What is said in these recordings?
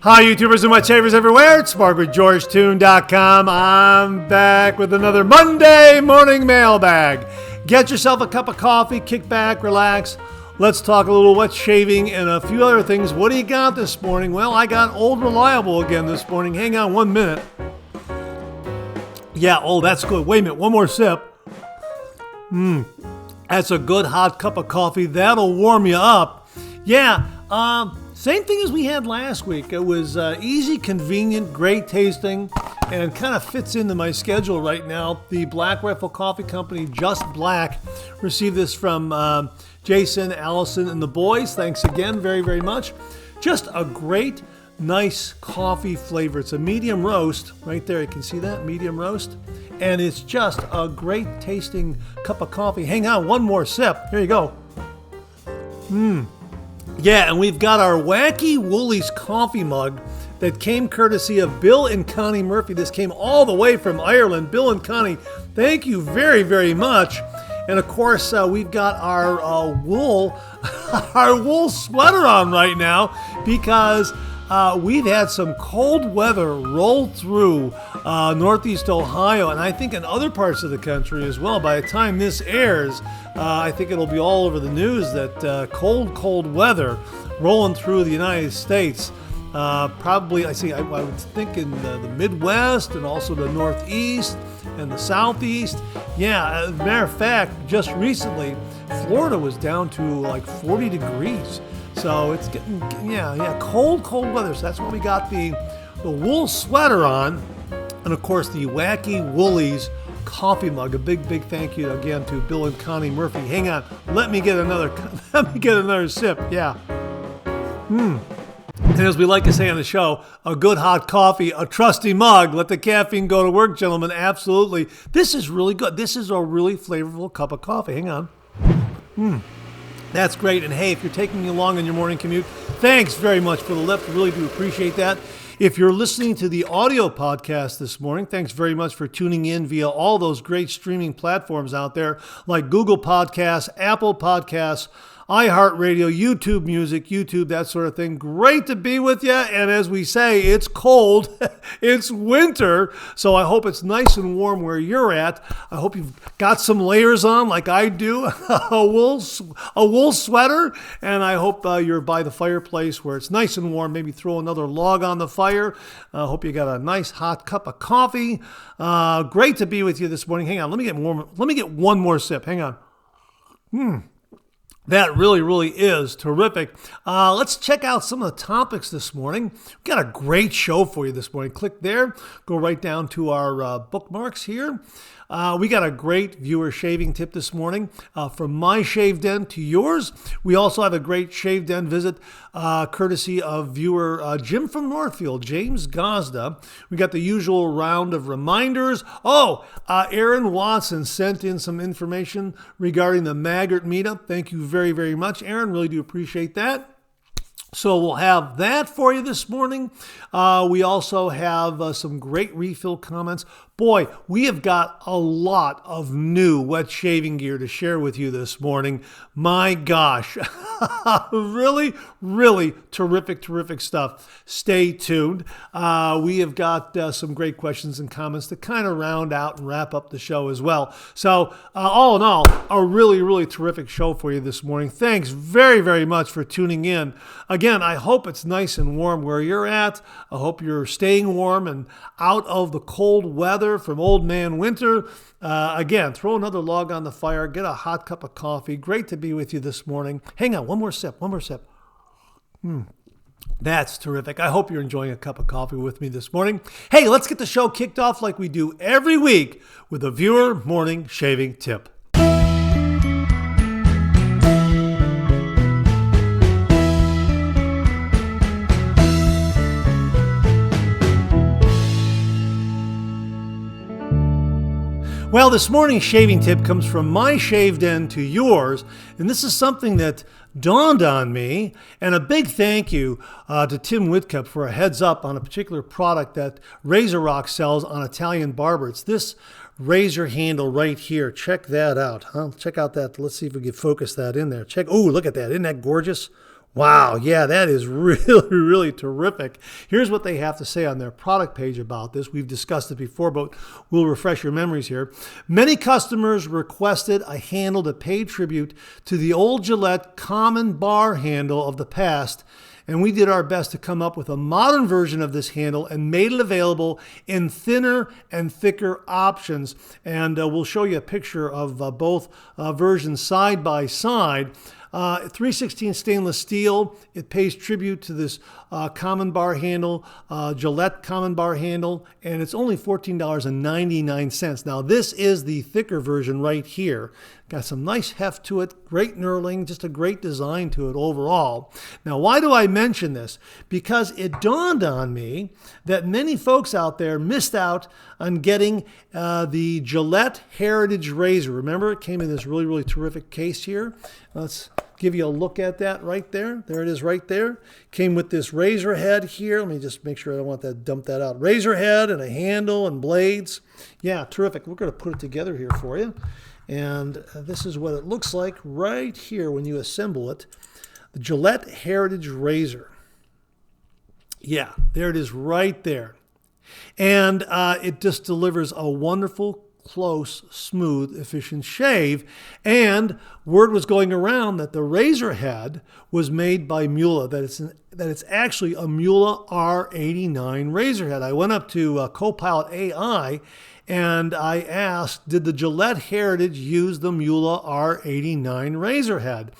Hi, YouTubers and wet shavers everywhere. It's MargaretGeorgeTune.com. I'm back with another Monday Morning Mailbag. Get yourself a cup of coffee, kick back, relax. Let's talk a little wet shaving and a few other things. What do you got this morning? Well, I got Old Reliable again this morning. Hang on 1 minute. Yeah, oh, that's good. Wait a minute, one more sip. That's a good hot cup of coffee. That'll warm you up. Yeah, same thing as we had last week. It was easy, convenient, great tasting, and kind of fits into my schedule right now. The Black Rifle Coffee Company, Just Black, received this from Jason, Allison, and the boys. Thanks again very, very much. Just a great, nice coffee flavor. It's a medium roast. Right there, you can see that, medium roast. And it's just a great tasting cup of coffee. Hang on, one more sip. Here you go. Yeah, and we've got our Yaqi Woolies coffee mug that came courtesy of Bill and Connie Murphy. This came all the way from Ireland. Bill and Connie, thank you very, very much. And of course, we've got our wool, our wool sweater on right now because we've had some cold weather roll through Northeast Ohio, and I think in other parts of the country as well. By the time this airs, I think it'll be all over the news that cold weather rolling through the United States. Probably, I would think in the Midwest and also the Northeast and the Southeast. Yeah, as a matter of fact, just recently, Florida was down to like 40 degrees. So it's getting, cold weather. So that's why we got the wool sweater on. And of course, the Yaqi Woolies coffee mug. A big thank you again to Bill and Connie Murphy. Hang on, let me get another sip. Yeah. And as we like to say on the show, a good hot coffee, a trusty mug. Let the caffeine go to work, gentlemen. Absolutely. This is really good. This is a really flavorful cup of coffee. Hang on. That's great. And hey, if you're taking me along on your morning commute, thanks very much for the lift. Really do appreciate that. If you're listening to the audio podcast this morning, thanks very much for tuning in via all those great streaming platforms out there like Google Podcasts, Apple Podcasts, iHeartRadio, YouTube Music, YouTube, that sort of thing. Great to be with you. And as we say, it's cold. It's winter. So I hope it's nice and warm where you're at. I hope you've got some layers on like I do, a wool sweater. And I hope you're by the fireplace where it's nice and warm. Maybe throw another log on the fire. I hope you got a nice hot cup of coffee. Great to be with you this morning. Hang on. Let me get one more sip. Hang on. That really is terrific. Let's check out some of the topics this morning. We've got a great show for you this morning. Click there. Go right down to our bookmarks here. We got a great viewer shaving tip this morning from my shave den to yours. We also have a great shave den visit courtesy of viewer Jim from Northfield, James Gazda. We got the usual round of reminders. Aaron Watson sent in some information regarding the Maggard Meetup. Thank you very, very much, Aaron. Really do appreciate that. So we'll have that for you this morning. We also have some great refill comments. Boy, we have got a lot of new wet shaving gear to share with you this morning. My gosh, really terrific stuff. Stay tuned. We have got some great questions and comments to kind of round out and wrap up the show as well. So all in all, a really terrific show for you this morning. Thanks very, very much for tuning in. Again, I hope it's nice and warm where you're at. I hope you're staying warm and out of the cold weather from old man winter. Again, throw another log on the fire, get a hot cup of coffee. Great to be with you this morning. Hang on, one more sip. That's terrific. I hope you're enjoying a cup of coffee with me this morning. Hey, let's get the show kicked off like we do every week with a viewer morning shaving tip. Well, this morning's shaving tip comes from my shave den to yours, and this is something that dawned on me, and a big thank you to Tim Whitcup for a heads up on a particular product that Razor Rock sells on Italian Barber. It's this razor handle right here. Check that out. Check out that. Let's see if we can focus that in there. Oh, look at that. Isn't that gorgeous? Wow, yeah, that is really, really terrific. Here's what they have to say on their product page about this. We've discussed it before, but we'll refresh your memories here. Many customers requested a handle to pay tribute to the old Gillette common bar handle of the past, and we did our best to come up with a modern version of this handle and made it available in thinner and thicker options. And we'll show you a picture of both versions side by side. 316 stainless steel. It pays tribute to this common bar handle, Gillette common bar handle, and it's only $14.99. Now this is the thicker version right here. Got some nice heft to it, great knurling, just a great design to it overall. Now why do I mention this? Because it dawned on me that many folks out there missed out on getting the Gillette Heritage Razor. Remember, it came in this really, really terrific case here. Let's give you a look at that right there. There it is right there. Came with this razor head here. Let me just make sure I don't want that, dump that out. Razor head and a handle and blades. Yeah, terrific. We're going to put it together here for you. And this is what it looks like right here when you assemble it. The Gillette Heritage Razor. Yeah, there it is right there. And it just delivers a wonderful, close, smooth, efficient shave. And word was going around that the razor head was made by Mueller, that it's actually a Mueller R89 razor head. I went up to Copilot AI and I asked, did the Gillette Heritage use the Mueller R89 razor head?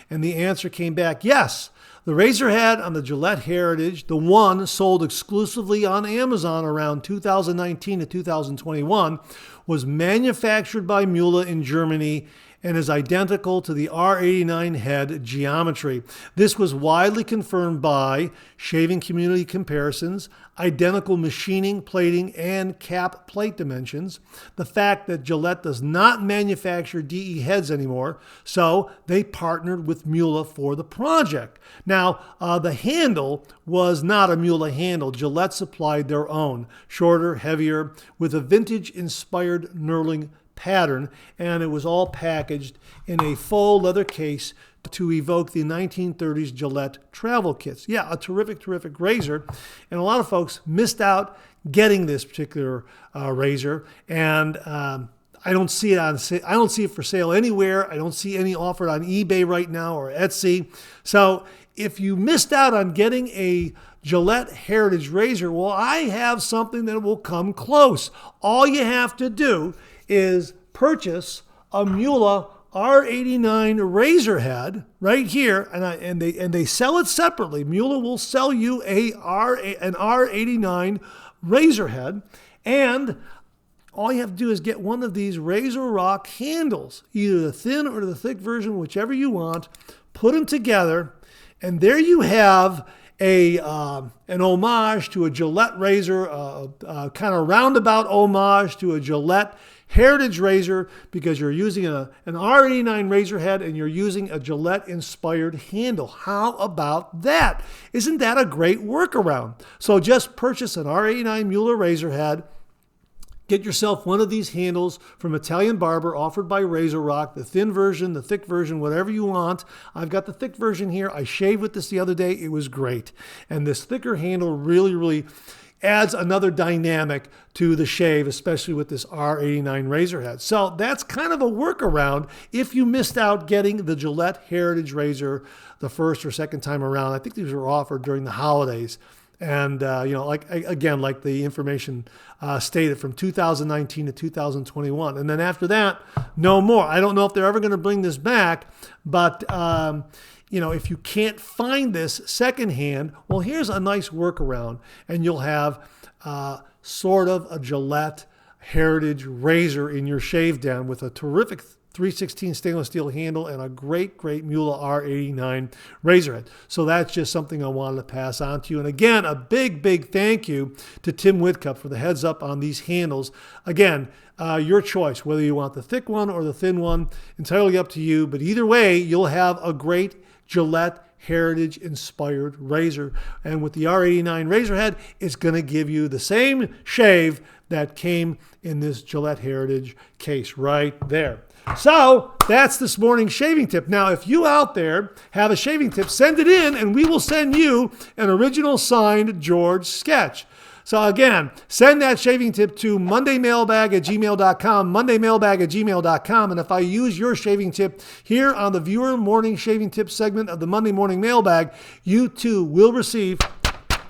And the answer came back, yes. The razor head on the Gillette Heritage, the one sold exclusively on Amazon around 2019 to 2021, was manufactured by Mueller in Germany and is identical to the R89 head geometry. This was widely confirmed by shaving community comparisons, identical machining, plating, and cap plate dimensions, the fact that Gillette does not manufacture DE heads anymore, so they partnered with Mueller for the project. Now, the handle was not a Mueller handle. Gillette supplied their own, shorter, heavier, with a vintage-inspired knurling pattern, and it was all packaged in a faux leather case to evoke the 1930s Gillette travel kits. Yeah, a terrific, terrific razor, and a lot of folks missed out getting this particular razor, and I don't see it on sale. I don't see it for sale anywhere. I don't see any offered on eBay right now or Etsy. So if you missed out on getting a Gillette Heritage razor, well, I have something that will come close. All you have to do is purchase a Mueller R89 razor head right here, and they sell it separately. Mueller will sell you an R89 razor head, and all you have to do is get one of these Razor Rock handles, either the thin or the thick version, whichever you want. Put them together, and there you have an homage to a Gillette razor, kind of roundabout homage to a Gillette Heritage razor, because you're using an R89 razor head and you're using a Gillette-inspired handle. How about that? Isn't that a great workaround? So just purchase an R89 Mueller razor head. Get yourself one of these handles from Italian Barber, offered by Razor Rock, the thin version, the thick version, whatever you want. I've got the thick version here. I shaved with this the other day. It was great. And this thicker handle really, really adds another dynamic to the shave, especially with this R89 razor head. So that's kind of a workaround if you missed out getting the Gillette Heritage razor the first or second time around. I think these were offered during the holidays. And, like the information stated, from 2019 to 2021. And then after that, no more. I don't know if they're ever going to bring this back, but, if you can't find this secondhand, well, here's a nice workaround, and you'll have sort of a Gillette Heritage razor in your shave down with a terrific 316 stainless steel handle and a great, great Mueller R89 razor head. So that's just something I wanted to pass on to you. And again, a big, big thank you to Tim Whitcup for the heads up on these handles. Again, your choice, whether you want the thick one or the thin one, entirely up to you. But either way, you'll have a great Gillette Heritage inspired razor. And with the R89 razor head, it's going to give you the same shave that came in this Gillette Heritage case right there. So that's this morning's shaving tip. Now, if you out there have a shaving tip, send it in and we will send you an original signed George sketch. So again, send that shaving tip to mondaymailbag@gmail.com, mondaymailbag@gmail.com. And if I use your shaving tip here on the viewer morning shaving tip segment of the Monday Morning Mailbag, you too will receive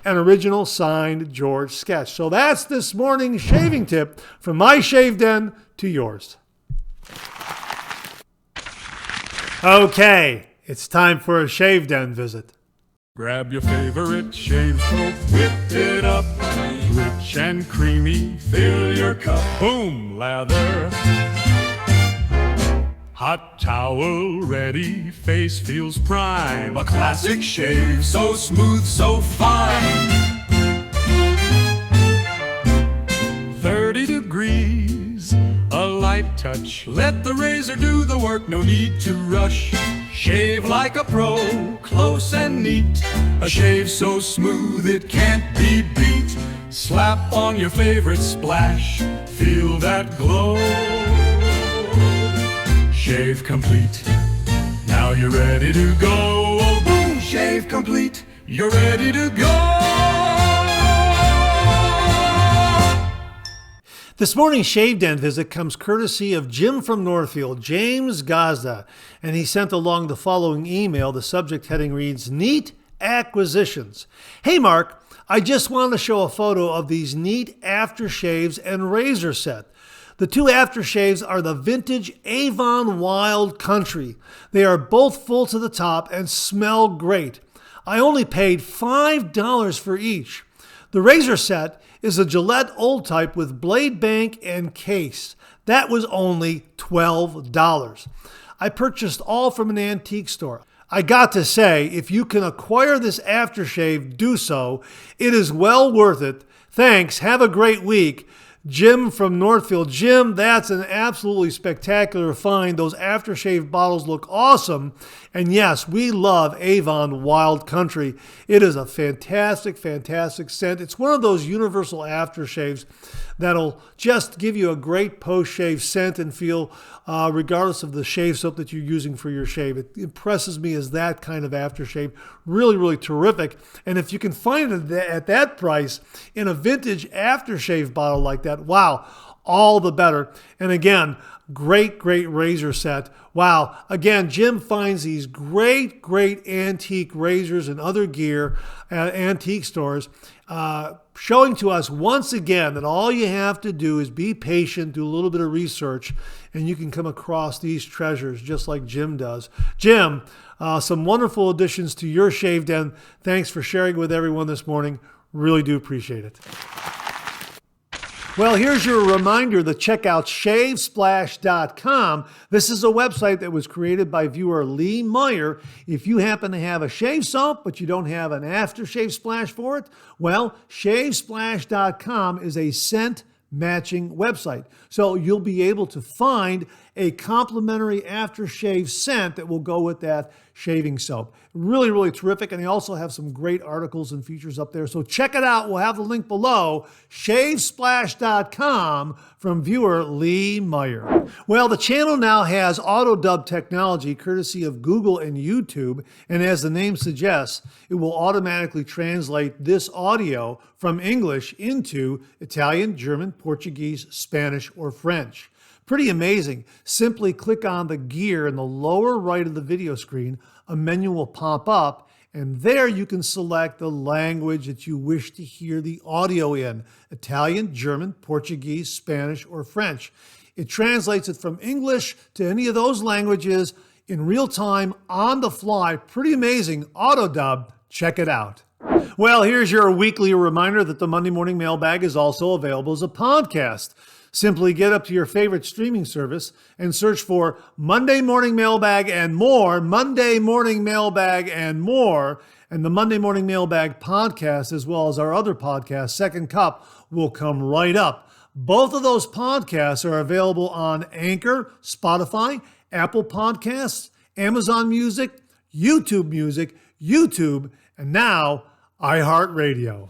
an original signed George sketch. So that's this morning's shaving tip, from my shave den to yours. Okay, it's time for a shave den visit. Grab your favorite shave soap, whip it up, rich and creamy, fill your cup, boom, lather. Hot towel ready, face feels prime, a classic shave, so smooth, so fine. 30 degrees, a light touch, let the razor do the work, no need to rush. Shave like a pro, close and neat, a shave so smooth it can't be beat. Slap on your favorite splash, feel that glow. Shave complete, now you're ready to go. Oh, boom, shave complete, you're ready to go. This morning's Shave Den visit comes courtesy of Jim from Northfield, James Gazda, and he sent along the following email. The subject heading reads, Neat Acquisitions. Hey Mark, I just wanted to show a photo of these neat aftershaves and razor set. The two aftershaves are the vintage Avon Wild Country. They are both full to the top and smell great. I only paid $5 for each. The razor set is a Gillette Old Type with blade bank and case. That was only $12. I purchased all from an antique store. I got to say, if you can acquire this aftershave, do so. It is well worth it. Thanks. Have a great week. Jim from Northfield. Jim, that's an absolutely spectacular find. Those aftershave bottles look awesome. And yes, we love Avon Wild Country. It is a fantastic, fantastic scent. It's one of those universal aftershaves that'll just give you a great post-shave scent and feel, regardless of the shave soap that you're using for your shave. It impresses me as that kind of aftershave. Really, really terrific. And if you can find it at that price in a vintage aftershave bottle like that, wow, all the better. And again, great, great razor set. Wow. Again, Jim finds these great, great antique razors and other gear at antique stores, showing to us once again that all you have to do is be patient, do a little bit of research, and you can come across these treasures just like Jim does. Jim, some wonderful additions to your shave den. Thanks for sharing with everyone this morning. Really do appreciate it. Well, here's your reminder to check out shavesplash.com. This is a website that was created by viewer Lee Meyer. If you happen to have a shave soap, but you don't have an aftershave splash for it, well, shavesplash.com is a scent matching website. So you'll be able to find a complimentary aftershave scent that will go with that shaving soap. Really, really terrific. And they also have some great articles and features up there. So check it out. We'll have the link below, shavesplash.com, from viewer Lee Meyer. Well, the channel now has auto dub technology courtesy of Google and YouTube. And as the name suggests, it will automatically translate this audio from English into Italian, German, Portuguese, Spanish, or French. Pretty amazing. Simply click on the gear in the lower right of the video screen. A menu will pop up, and there you can select the language that you wish to hear the audio in: Italian, German, Portuguese, Spanish, or French. It translates it from English to any of those languages in real time, on the fly. Pretty amazing. Auto dub. Check it out. Well, here's your weekly reminder that the Monday Morning Mailbag is also available as a podcast. Simply get up to your favorite streaming service and search for Monday Morning Mailbag and more, Monday Morning Mailbag and more, and the Monday Morning Mailbag podcast, as well as our other podcast, Second Cup, will come right up. Both of those podcasts are available on Anchor, Spotify, Apple Podcasts, Amazon Music, YouTube, and now iHeartRadio.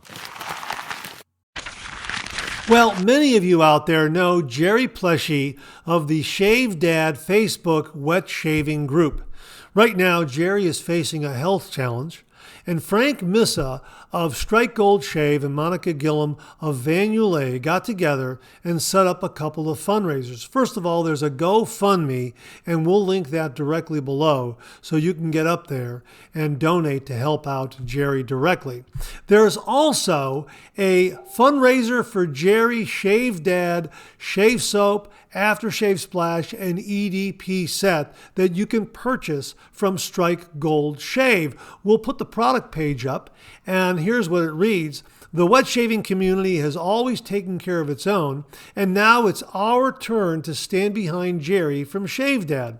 Well, many of you out there know Jerry Plesi of the Shave Dad Facebook wet shaving group. Right now, Jerry is facing a health challenge, and Frank Missa of Strike Gold Shave and Monica Gillum of Van Ulay got together and set up a couple of fundraisers. First of all, there's a GoFundMe, and we'll link that directly below so you can get up there and donate to help out Jerry directly. There's also a fundraiser for Jerry Shave Dad Shave Soap, Aftershave Splash, and EDP set that you can purchase from Strike Gold Shave. We'll put the product page up, and here's what it reads. The wet shaving community has always taken care of its own, and now it's our turn to stand behind Jerry from Shave Dad.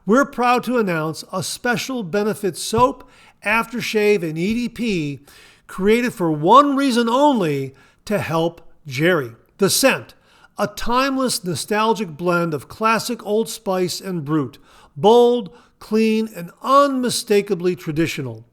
We're proud to announce a special benefit soap, aftershave, and EDP created for one reason only, to help Jerry. The scent. A timeless, nostalgic blend of classic Old Spice and Brut. Bold, clean, and unmistakably traditional.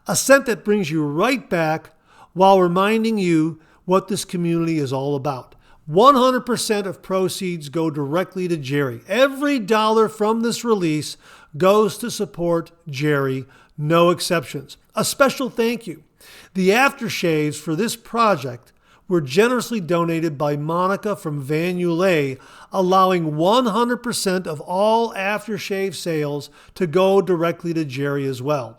A scent that brings you right back while reminding you what this community is all about. 100% of proceeds go directly to Jerry. Every dollar from this release goes to support Jerry, no exceptions. A special thank you. The aftershaves for this project were generously donated by Monica from Van Ulay, allowing 100% of all aftershave sales to go directly to Jerry as well.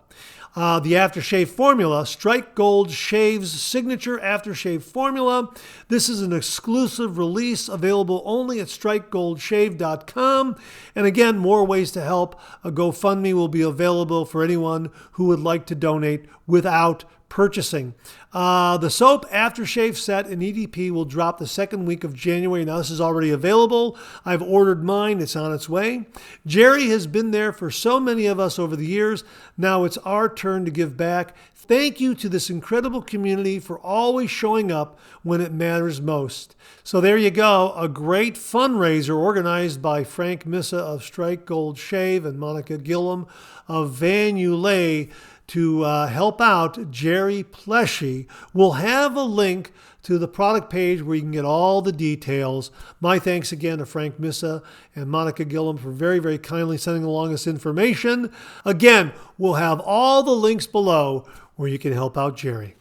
The aftershave formula, Strike Gold Shave's signature aftershave formula. This is an exclusive release available only at strikegoldshave.com. And again, more ways to help. A GoFundMe will be available for anyone who would like to donate without purchasing. The soap, aftershave set, and EDP will drop the second week of January. Now, this is already available. I've ordered mine. It's on its way. Jerry has been there for so many of us over the years. Now it's our turn to give back. Thank you to this incredible community for always showing up when it matters most. So there you go, a great fundraiser organized by Frank Missa of Strike Gold Shave and Monica Gillum of Van Ulay to help out Jerry Plesi. We'll have a link to the product page where you can get all the details. My thanks again to Frank Missa and Monica Gillum for very, very kindly sending along this information. Again, we'll have all the links below where you can help out Jerry.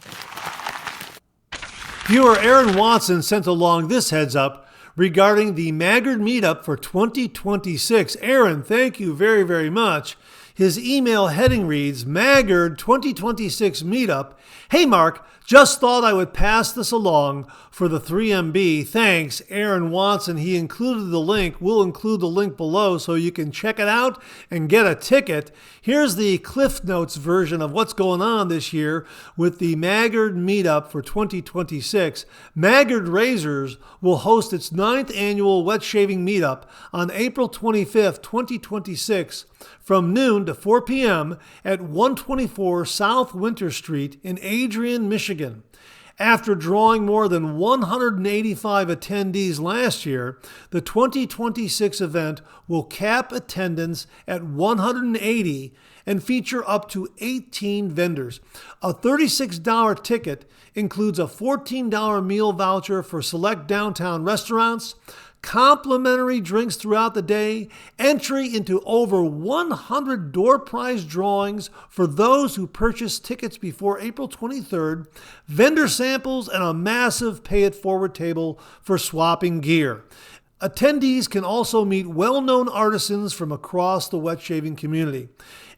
Viewer Aaron Watson sent along this heads up regarding the Maggard Meetup for 2026. Aaron, thank you very, very much. His email heading reads, Maggard 2026 Meetup. Hey Mark, just thought I would pass this along for the 3MB. Thanks, Aaron Watson. He included the link. We'll include the link below so you can check it out and get a ticket. Here's the Cliff Notes version of what's going on this year with the Maggard Meetup for 2026. Maggard Razors will host its 9th annual wet shaving meetup on April 25th, 2026 from noon to 4 p.m. at 124 South Winter Street in Adrian, Michigan. After drawing more than 185 attendees last year, the 2026 event will cap attendance at 180 and feature up to 18 vendors. A $36 ticket includes a $14 meal voucher for select downtown restaurants, complimentary drinks throughout the day, entry into over 100 door prize drawings for those who purchase tickets before April 23rd, vendor samples, and a massive pay-it-forward table for swapping gear. Attendees can also meet well-known artisans from across the wet shaving community.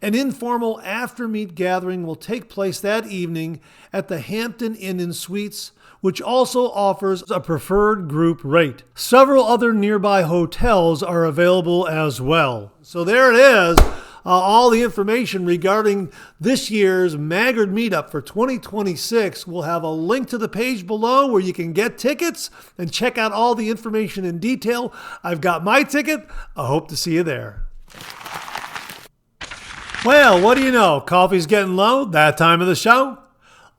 An informal after-meet gathering will take place that evening at the Hampton Inn and Suites, which also offers a preferred group rate. Several other nearby hotels are available as well. So there it is. All the information regarding this year's Maggard Meetup for 2026. We'll have a link to the page below where you can get tickets and check out all the information in detail. I've got my ticket. I hope to see you there. Well, what do you know? Coffee's getting low. That time of the show.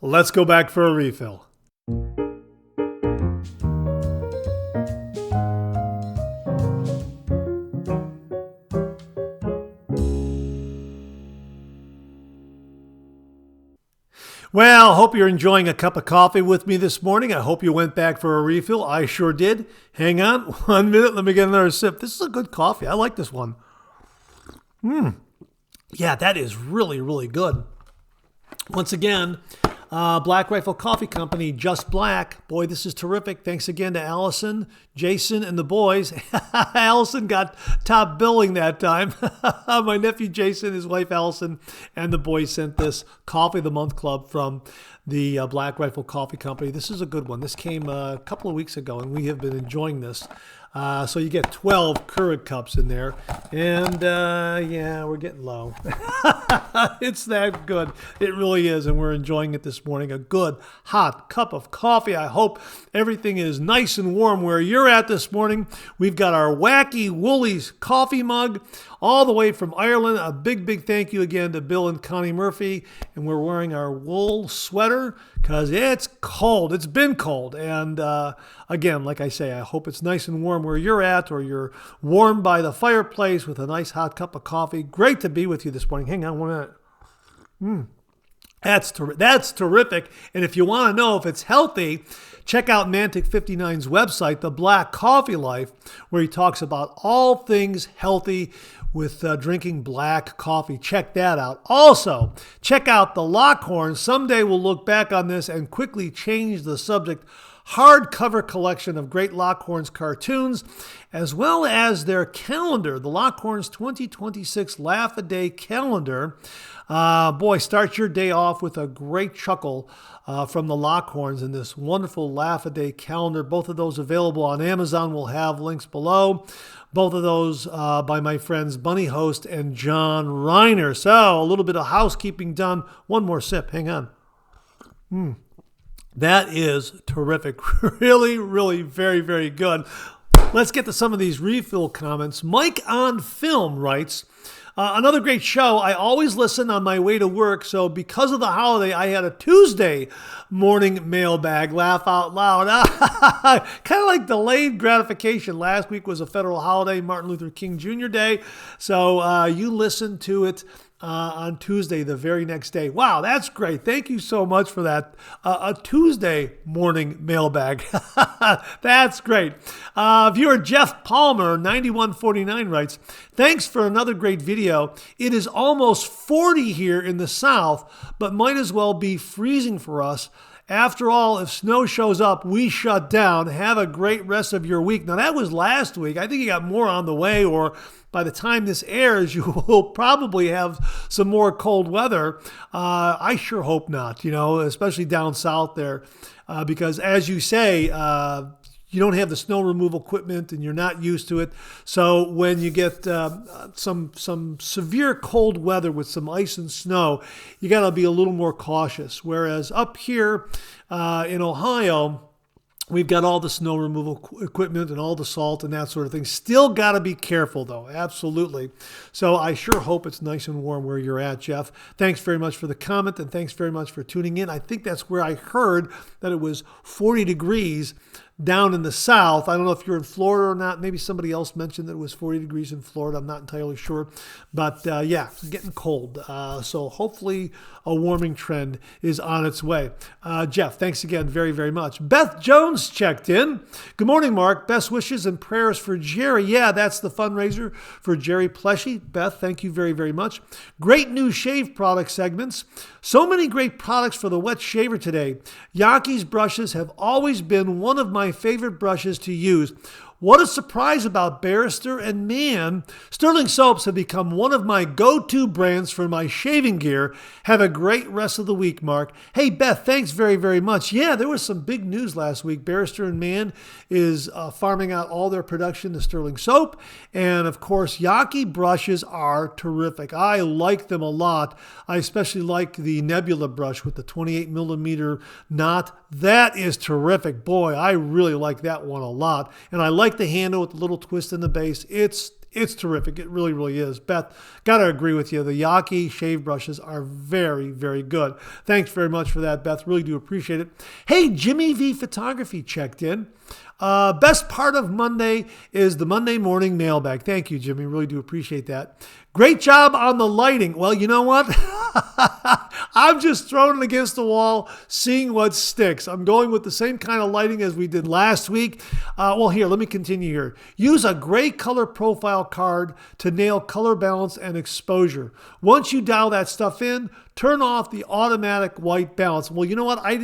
Let's go back for a refill. Well, hope you're enjoying a cup of coffee with me this morning. I hope you went back for a refill. I sure did. Hang on 1 minute. Let me get another sip. This is a good coffee. I like this one. Yeah, that is really, really good. Once again, Black Rifle Coffee Company, Just Black. Boy, this is terrific. Thanks again to Allison, Jason, and the boys. Allison got top billing that time. My nephew Jason, his wife Allison, and the boys sent this Coffee of the Month Club from the Black Rifle Coffee Company. This is a good one. This came a couple of weeks ago, and we have been enjoying this. So you get 12 Keurig cups in there. And yeah, we're getting low. It's that good. It really is. And we're enjoying it this morning. A good hot cup of coffee. I hope everything is nice and warm where you're at this morning. We've got our Wacky Woolies coffee mug all the way from Ireland. A big, big thank you again to Bill and Connie Murphy. And we're wearing our wool sweater because it's cold. It's been cold. And again, like I say, I hope it's nice and warm where you're at, or you're warm by the fireplace with a nice hot cup of coffee. Great to be with you this morning. Hang on 1 minute. That's terrific. And if you want to know if it's healthy, check out Mantic 59's website, The Black Coffee Life, where he talks about all things healthy with drinking black coffee. Check that out. Also, check out the Lockhorn. Someday we'll look back on this and quickly change the subject. Hardcover collection of great Lockhorns cartoons, as well as their calendar, the Lockhorns 2026 Laugh-A-Day calendar. Boy, start your day off with a great chuckle from the Lockhorns in this wonderful Laugh-A-Day calendar. Both of those available on Amazon. We'll have links below. Both of those by my friends Bunny Host and John Reiner. So a little bit of housekeeping done. One more sip. Hang on. That is terrific. Really, really very, very good. Let's get to some of these refill comments. Mike on Film writes, another great show. I always listen on my way to work, so because of the holiday, I had a Tuesday morning mailbag. Laugh out loud. Kind of like delayed gratification. Last week was a federal holiday, Martin Luther King Jr. Day, so you listened to it on Tuesday, the very next day. Wow, that's great. Thank you so much for that. A Tuesday morning mailbag. That's great. Viewer Jeff Palmer, 9149 writes, thanks for another great video. It is almost 40 here in the South, but might as well be freezing for us. After all, if snow shows up, we shut down. Have a great rest of your week. Now, that was last week. I think you got more on the way, or by the time this airs, you will probably have some more cold weather. I sure hope not, especially down south there, because as you say, you don't have the snow removal equipment and you're not used to it. So when you get some severe cold weather with some ice and snow, you got to be a little more cautious. Whereas up here in Ohio, we've got all the snow removal equipment and all the salt and that sort of thing. Still got to be careful, though. Absolutely. So I sure hope it's nice and warm where you're at, Jeff. Thanks very much for the comment, and thanks very much for tuning in. I think that's where I heard that it was 40 degrees down in the south. I don't know if you're in Florida or not. Maybe somebody else mentioned that it was 40 degrees in Florida. I'm not entirely sure. But yeah, it's getting cold. So hopefully a warming trend is on its way. Jeff, thanks again very, very much. Beth Jones checked in. Good morning, Mark. Best wishes and prayers for Jerry. Yeah, that's the fundraiser for Jerry Plesi. Beth, thank you very, very much. Great new shave product segments. So many great products for the wet shaver today. Yaqi's brushes have always been one of my favorite brushes to use. What a surprise about Barrister and Mann. Sterling Soaps have become one of my go-to brands for my shaving gear. Have a great rest of the week, Mark. Hey, Beth, thanks very, very much. Yeah, there was some big news last week. Barrister and Mann is farming out all their production to Sterling Soap. And, of course, Yaqi brushes are terrific. I like them a lot. I especially like the Nebula brush with the 28 millimeter knot. That is terrific. Boy, I really like that one a lot. And I like the handle with the little twist in the base. It's It's terrific. It really, really is. Beth, got to agree with you. The Yaqi shave brushes are very, very good. Thanks very much for that, Beth. Really do appreciate it. Hey, Jimmy V Photography checked in. Best part of Monday is the Monday morning mailbag. Thank you, Jimmy. Really do appreciate that. Great job on the lighting. Well, you know what? I'm just throwing it against the wall, seeing what sticks. I'm going with the same kind of lighting as we did last week. Well, here, let me continue here. Use a gray color profile card to nail color balance and exposure. Once you dial that stuff in, turn off the automatic white balance. Well, you know what? I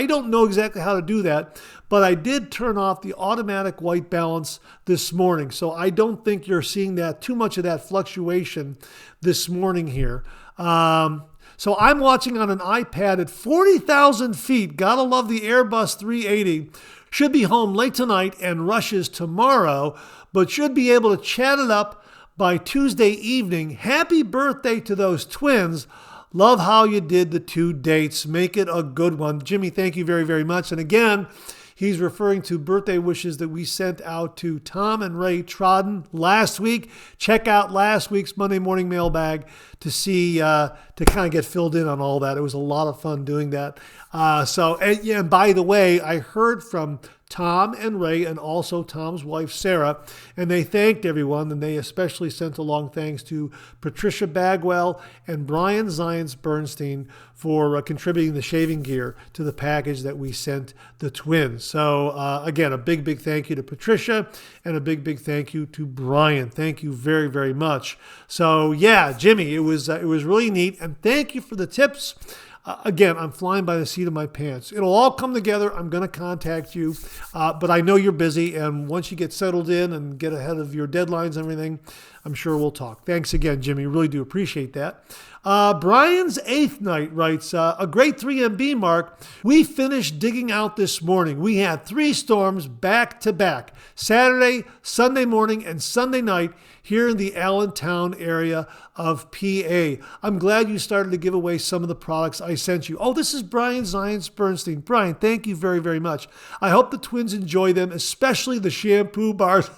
don't know exactly how to do that, but I did turn off the automatic white balance this morning. So I don't think you're seeing that too much of that fluctuation this morning here. So I'm watching on an iPad at 40,000 feet. Gotta love the Airbus 380. Should be home late tonight and rushes tomorrow, but should be able to chat it up by Tuesday evening. Happy birthday to those twins. Love how you did the 2 dates. Make it a good one. Jimmy, thank you very, very much. And again, he's referring to birthday wishes that we sent out to Tom and Ray Trodden last week. Check out last week's Monday Morning Mailbag to see, to kind of get filled in on all that. It was a lot of fun doing that. And by the way, I heard from Tom and Ray and also Tom's wife, Sarah, and they thanked everyone, and they especially sent along thanks to Patricia Bagwell and Brian Zions Bernstein for contributing the shaving gear to the package that we sent the twins. So again, a big, big thank you to Patricia and a big, big thank you to Brian. Thank you very, very much. So yeah, Jimmy, it was really neat, and thank you for the tips. Again, I'm flying by the seat of my pants. It'll all come together. I'm going to contact you, but I know you're busy, and once you get settled in and get ahead of your deadlines and everything, I'm sure we'll talk. Thanks again, Jimmy. Really do appreciate that. Brian's 8th night writes, a great 3MB, Mark. We finished digging out this morning. We had 3 storms back to back, Saturday, Sunday morning, and Sunday night here in the Allentown area of PA. I'm glad you started to give away some of the products I sent you. Oh, this is Brian Zions Bernstein. Brian, thank you very, very much. I hope the twins enjoy them, especially the shampoo bars.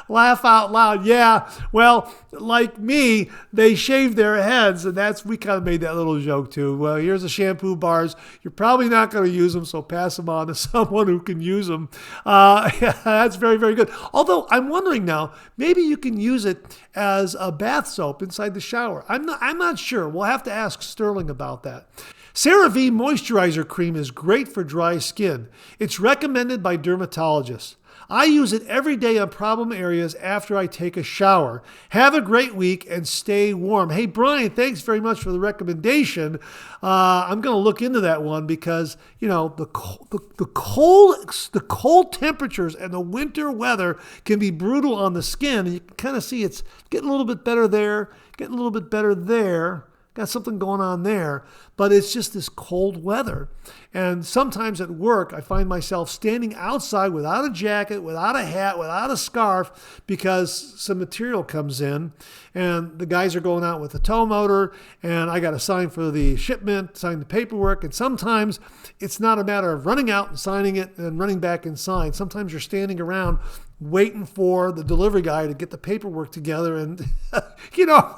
Laugh out loud. Yeah, well, like me, they shave their heads, and we kind of made that little joke too. Well, here's the shampoo bars. You're probably not going to use them, so pass them on to someone who can use them. That's very, very good. Although I'm wondering now, maybe you can use it as a bath soap inside the shower. I'm not sure. We'll have to ask Sterling about that. CeraVe Moisturizer Cream is great for dry skin. It's recommended by dermatologists. I use it every day on problem areas after I take a shower. Have a great week and stay warm. Hey, Brian, thanks very much for the recommendation. I'm going to look into that one because, you know, the cold temperatures and the winter weather can be brutal on the skin. And you can kind of see it's getting a little bit better there, getting a little bit better there. Got something going on there, but it's just this cold weather. And sometimes at work, I find myself standing outside without a jacket, without a hat, without a scarf, because some material comes in and the guys are going out with a tow motor and I got to sign for the shipment, sign the paperwork. And sometimes it's not a matter of running out and signing it and running back inside. Sometimes you're standing around waiting for the delivery guy to get the paperwork together and, you know,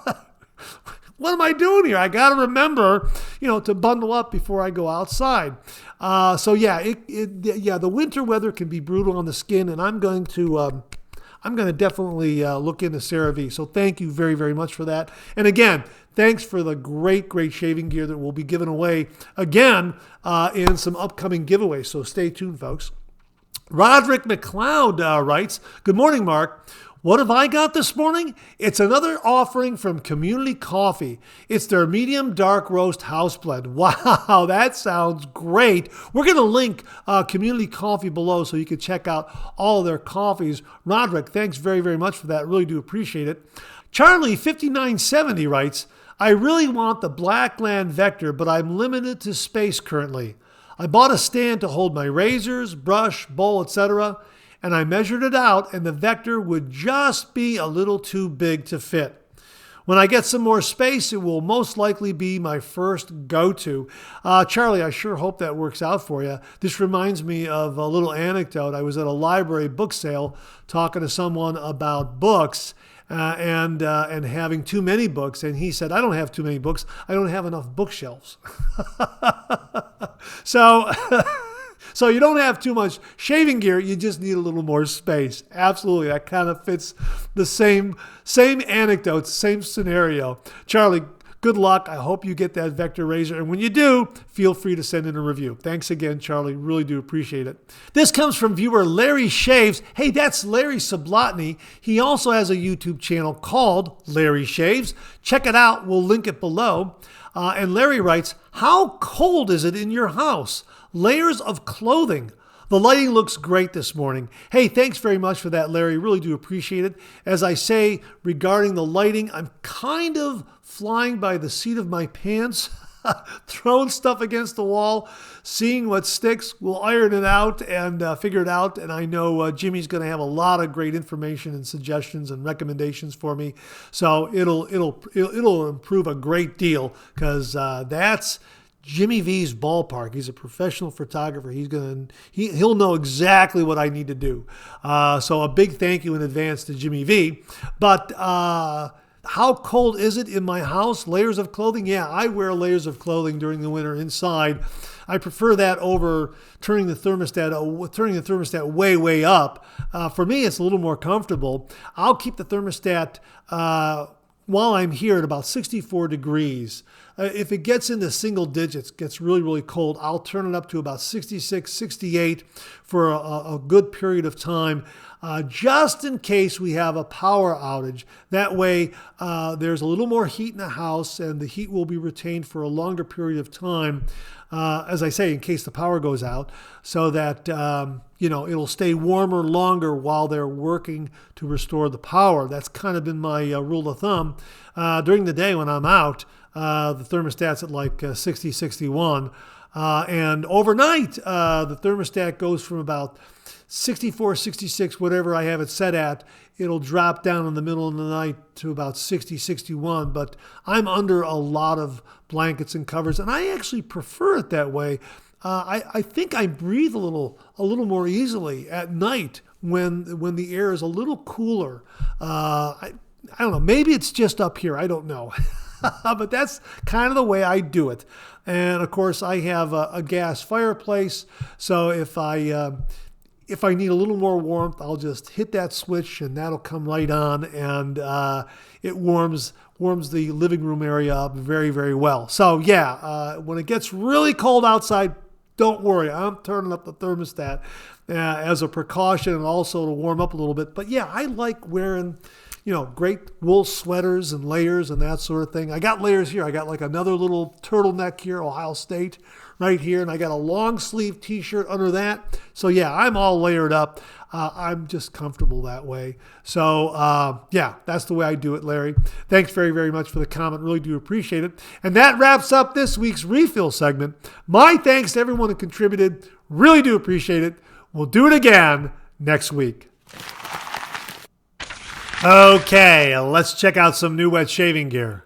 what am I doing here? I got to remember, you know, to bundle up before I go outside. So yeah, the winter weather can be brutal on the skin, and I'm going to definitely look into CeraVe. So thank you very, very much for that. And again, thanks for the great, great shaving gear that will be given away again in some upcoming giveaways. So stay tuned, folks. Roderick McLeod writes, "Good morning, Mark. What have I got this morning? It's another offering from Community Coffee. It's their medium dark roast house blend. Wow, that sounds great. We're going to link Community Coffee below so you can check out all of their coffees. Roderick, thanks very, very much for that. Really do appreciate it. Charlie 5970 writes, I really want the Blackland Vector, but I'm limited to space currently. I bought a stand to hold my razors, brush, bowl, etc., and I measured it out, and the Vector would just be a little too big to fit. When I get some more space, it will most likely be my first go-to. Charlie, I sure hope that works out for you. This reminds me of a little anecdote. I was at a library book sale talking to someone about books and having too many books. And he said, I don't have too many books. I don't have enough bookshelves. So... So you don't have too much shaving gear, you just need a little more space. Absolutely, that kind of fits the same anecdote, same scenario. Charlie, good luck. I hope you get that Vector razor. And when you do, feel free to send in a review. Thanks again, Charlie. Really do appreciate it. This comes from viewer Larry Shaves. Hey, that's Larry Sublotny. He also has a YouTube channel called Larry Shaves. Check it out. We'll link it below. And Larry writes, how cold is it in your house? Layers of clothing. The lighting looks great this morning. Hey, thanks very much for that, Larry. Really do appreciate it. As I say, regarding the lighting, I'm kind of flying by the seat of my pants, throwing stuff against the wall, seeing what sticks. We'll iron it out and figure it out. And I know Jimmy's going to have a lot of great information and suggestions and recommendations for me. So it'll improve a great deal because that's Jimmy V's ballpark. He's a professional photographer. He'll know exactly what I need to do. So a big thank you in advance to Jimmy V. But how cold is it in my house? Layers of clothing? Yeah, I wear layers of clothing during the winter inside. I prefer that over turning the thermostat way up. For me, it's a little more comfortable. I'll keep the thermostat while I'm here at about 64 degrees. If it gets into single digits, gets really cold, I'll turn it up to about 66, 68 for a good period of time, just in case we have a power outage. That way, there's a little more heat in the house, and the heat will be retained for a longer period of time, as I say, in case the power goes out, so that it'll stay warmer longer while they're working to restore the power. That's kind of been my rule of thumb. During the day when I'm out, the thermostat's at like 60, 61. And overnight, the thermostat goes from about 64, 66, whatever I have it set at. It'll drop down in the middle of the night to about 60, 61. But I'm under a lot of blankets and covers, and I actually prefer it that way. I think I breathe a little more easily at night when the air is a little cooler. I don't know. Maybe it's just up here. I don't know. But that's kind of the way I do it. And of course, I have a gas fireplace. So if I need a little more warmth, I'll just hit that switch and that'll come right on. And it warms the living room area up very well. So yeah, when it gets really cold outside, don't worry. I'm turning up the thermostat as a precaution and also to warm up a little bit. But yeah, I like wearing great wool sweaters and layers and that sort of thing. I got layers here. I got like another little turtleneck here, Ohio State, right here. And I got a long sleeve t-shirt under that. So yeah, I'm all layered up. I'm just comfortable that way. So yeah, that's the way I do it, Larry. Thanks very much for the comment. Really do appreciate it. And that wraps up this week's refill segment. My thanks to everyone who contributed. Really do appreciate it. We'll do it again next week. Okay, let's check out some new wet shaving gear.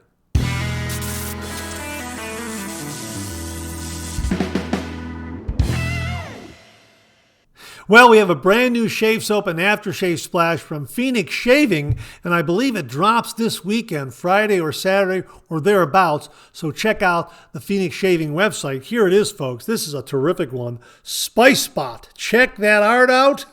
Well, we have a brand new shave soap and aftershave splash from Phoenix Shaving, and I believe it drops this weekend, Friday or Saturday or thereabouts. So check out the Phoenix Shaving website. Here it is, folks. This is a terrific one. Spice Spot. Check that art out.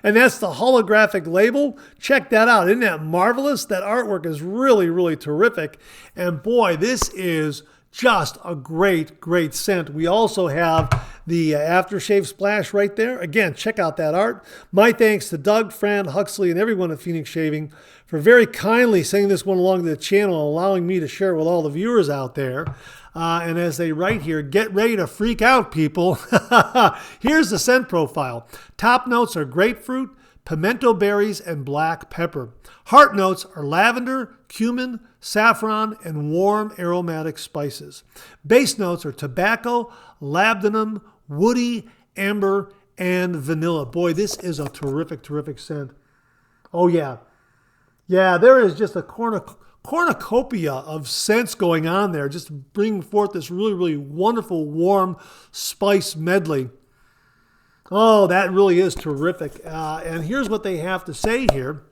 And that's the holographic label. Check that out. Isn't that marvelous? That artwork is really terrific. And boy, this is just a great scent. We also have the aftershave splash right there. Again, check out that art. My thanks to Doug, Fran, Huxley, and everyone at Phoenix Shaving for very kindly sending this one along to the channel and allowing me to share it with all the viewers out there. And as they write here, get ready to freak out, people. Here's the scent profile. Top notes are grapefruit, pimento berries, and black pepper. Heart notes are lavender, cumin, saffron, and warm aromatic spices. Base notes are tobacco, labdanum, woody, amber, and vanilla. Boy, this is a terrific scent. Oh yeah. Yeah, there is just a cornucopia of scents going on there, just bringing forth this really, really wonderful, warm spice medley. Oh, that really is terrific. And here's what they have to say here.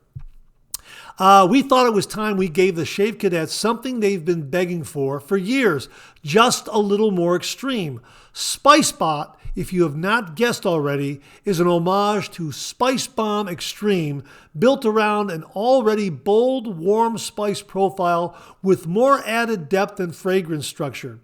We thought it was time we gave the Shave Cadets something they've been begging for years, just a little more extreme. Spice Bot, if you have not guessed already, is an homage to Spice Balm Extreme, built around an already bold, warm spice profile with more added depth and fragrance structure.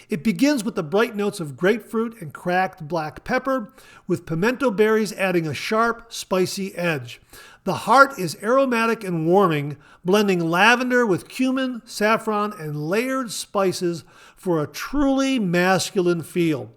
It begins with the bright notes of grapefruit and cracked black pepper, with pimento berries adding a sharp, spicy edge. The heart is aromatic and warming, blending lavender with cumin, saffron, and layered spices for a truly masculine feel.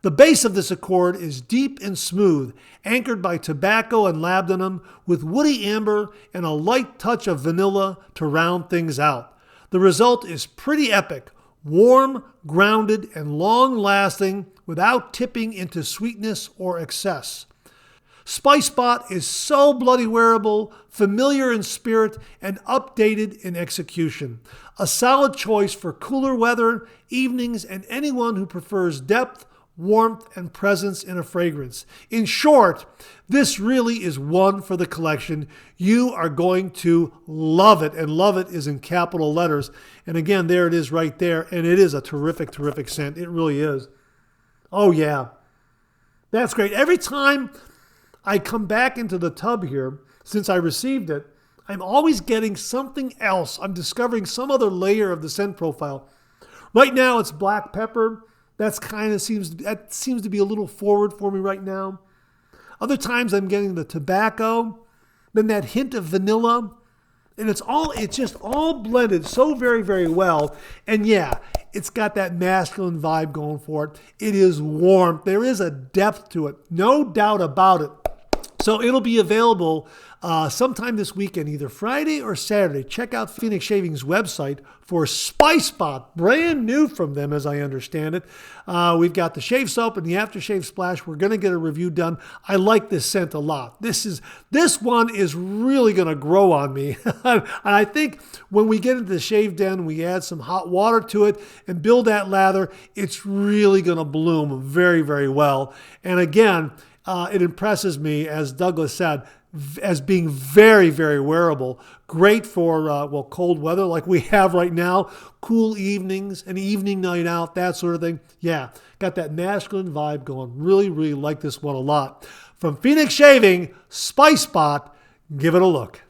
The base of this accord is deep and smooth, anchored by tobacco and labdanum, with woody amber and a light touch of vanilla to round things out. The result is pretty epic, warm, grounded, and long-lasting without tipping into sweetness or excess. Spice Bot is so bloody wearable, familiar in spirit, and updated in execution. A solid choice for cooler weather, evenings, and anyone who prefers depth, warmth, and presence in a fragrance. In short, this really is one for the collection. You are going to love it, and love it is in capital letters. And again, there it is right there, and it is a terrific, terrific scent. It really is. Oh yeah, that's great. Every time I come back into the tub here, since I received it, I'm always getting something else. I'm discovering some other layer of the scent profile. Right now it's black pepper. That seems to be a little forward for me right now. Other times I'm getting the tobacco, then that hint of vanilla, and it's just all blended so very, very well. And yeah, it's got that masculine vibe going for it. It is warm. There is a depth to it, no doubt about it. So it'll be available sometime this weekend, either Friday or Saturday. Check out Phoenix Shaving's website for Spice Bot, brand new from them as I understand it. We've got the shave soap and the aftershave splash. We're going to get a review done. I like this scent a lot. This one is really going to grow on me. And I think when we get into the shave den, we add some hot water to it and build that lather, it's really going to bloom very, very well. And again, it impresses me, as Douglas said, as being very, very wearable. Great for, cold weather like we have right now, cool evenings, an evening night out, that sort of thing. Yeah, got that masculine vibe going. Really, really like this one a lot. From Phoenix Shaving, Spice Bot, give it a look.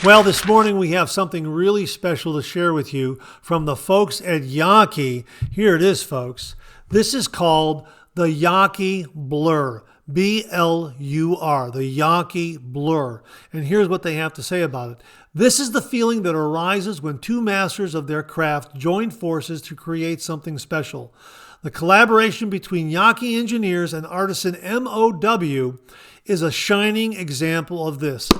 Well, this morning we have something really special to share with you from the folks at Yaqi. Here it is, folks. This is called the Yaqi Blur. B-L-U-R, the Yaqi Blur. And here's what they have to say about it. This is the feeling that arises when two masters of their craft join forces to create something special. The collaboration between Yaqi engineers and artisan MOW is a shining example of this.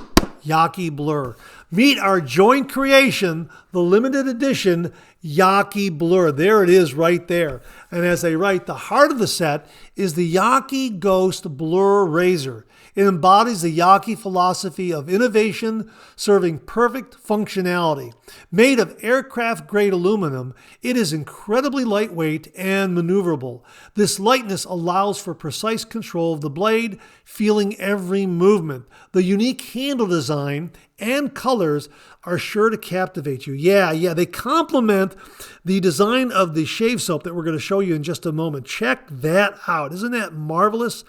Yaqi Blur. Meet our joint creation, the limited edition Yaqi Blur. There it is right there. And as they write, the heart of the set is the Yaqi Ghost Blur Razor. It embodies the Yaqi philosophy of innovation, serving perfect functionality. Made of aircraft-grade aluminum, it is incredibly lightweight and maneuverable. This lightness allows for precise control of the blade, feeling every movement. The unique handle design and colors are sure to captivate you. Yeah, they complement the design of the shave soap that we're going to show you in just a moment. Check that out. Isn't that marvelous?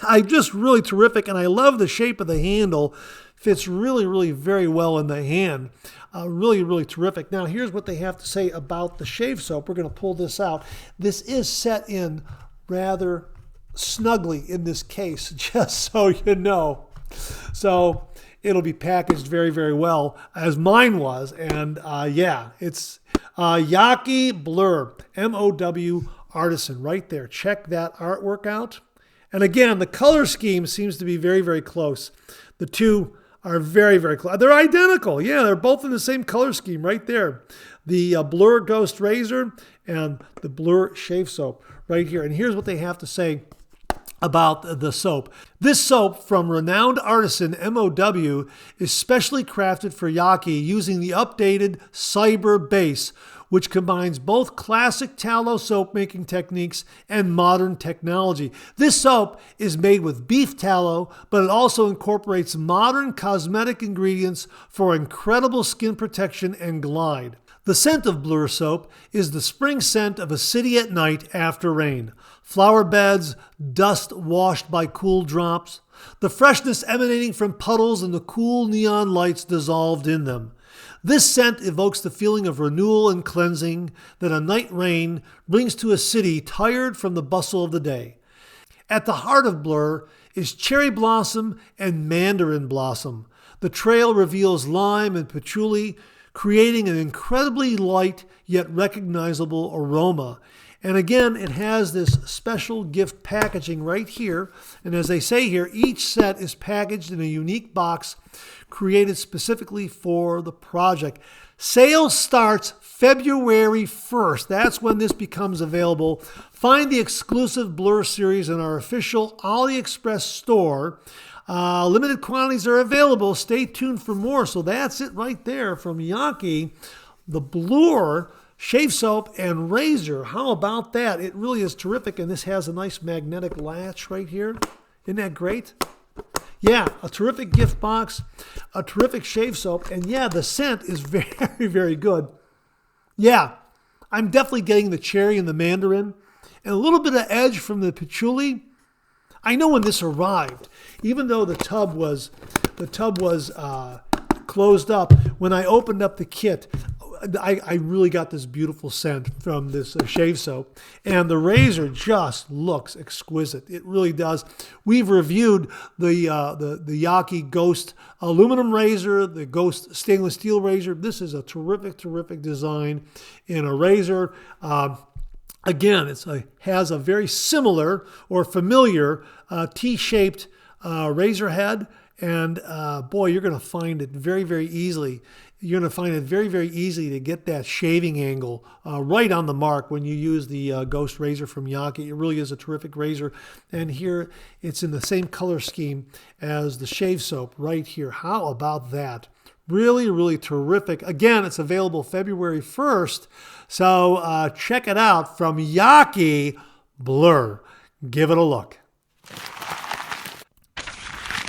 I'm just really terrific, and I love the shape of the handle. Fits really, really very well in the hand. Really, really terrific. Now, here's what they have to say about the shave soap. We're going to pull this out. This is set in rather snugly in this case, just so you know. So it'll be packaged very, very well, as mine was. And it's Yaqi Blur, M-O-W Artisan, right there. Check that artwork out. And again, the color scheme seems to be very, very close. The two are very, very close. They're identical. Yeah, they're both in the same color scheme right there. The Blur Ghost Razor and the Blur Shave Soap right here. And here's what they have to say about the soap. This soap from renowned artisan MOW is specially crafted for Yaqi using the updated Cyber base, which combines both classic tallow soap making techniques and modern technology. This soap is made with beef tallow, but it also incorporates modern cosmetic ingredients for incredible skin protection and glide. The scent of Blur soap is the spring scent of a city at night after rain. Flower beds, dust washed by cool drops, the freshness emanating from puddles and the cool neon lights dissolved in them. This scent evokes the feeling of renewal and cleansing that a night rain brings to a city tired from the bustle of the day. At the heart of Blur is cherry blossom and mandarin blossom. The trail reveals lime and patchouli, creating an incredibly light yet recognizable aroma. And again, it has this special gift packaging right here. And as they say here, each set is packaged in a unique box created specifically for the project. Sales starts February 1st. That's when this becomes available. Find the exclusive Blur series in our official AliExpress store. Limited quantities are available. Stay tuned for more. So that's it right there from Yaqi, the Blur shave soap and razor. How about that? It really is terrific. And this has a nice magnetic latch right here. Isn't that great? Yeah, a terrific gift box, a terrific shave soap. And yeah, the scent is very, very good. Yeah, I'm definitely getting the cherry and the mandarin and a little bit of edge from the patchouli. I know when this arrived, even though the tub was closed up, when I opened up the kit, I really got this beautiful scent from this shave soap. And the razor just looks exquisite. It really does. We've reviewed the Yaqi Ghost aluminum razor, the Ghost stainless steel razor. This is a terrific, terrific design in a razor. Again, it has a very similar or familiar T-shaped razor head. And boy, you're going to find it very, very easily. You're going to find it very, very easy to get that shaving angle right on the mark when you use the Ghost razor from Yaqi. It really is a terrific razor. And here, it's in the same color scheme as the shave soap right here. How about that? Really, really terrific. Again, it's available February 1st. So check it out from Yaqi Blur. Give it a look.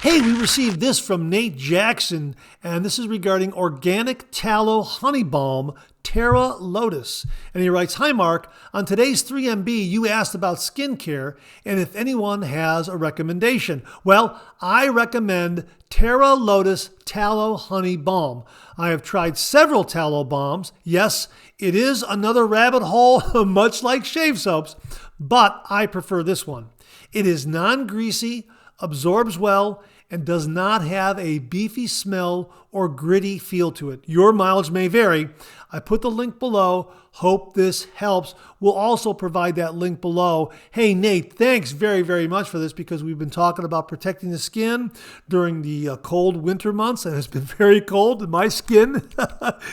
Hey, we received this from Nate Jackson, and this is regarding organic tallow honey balm, Terra Lotus. And he writes, "Hi Mark, on today's 3MB you asked about skincare and if anyone has a recommendation. Well, I recommend Terra Lotus Tallow Honey Balm. I have tried several tallow balms. Yes, it is another rabbit hole, much like shave soaps, but I prefer this one. It is non-greasy, absorbs well, and does not have a beefy smell or gritty feel to it. Your mileage may vary. I put the link below. Hope this helps. We'll also provide that link below. Hey, Nate, thanks very, very much for this because we've been talking about protecting the skin during the cold winter months, and it's been very cold, and my skin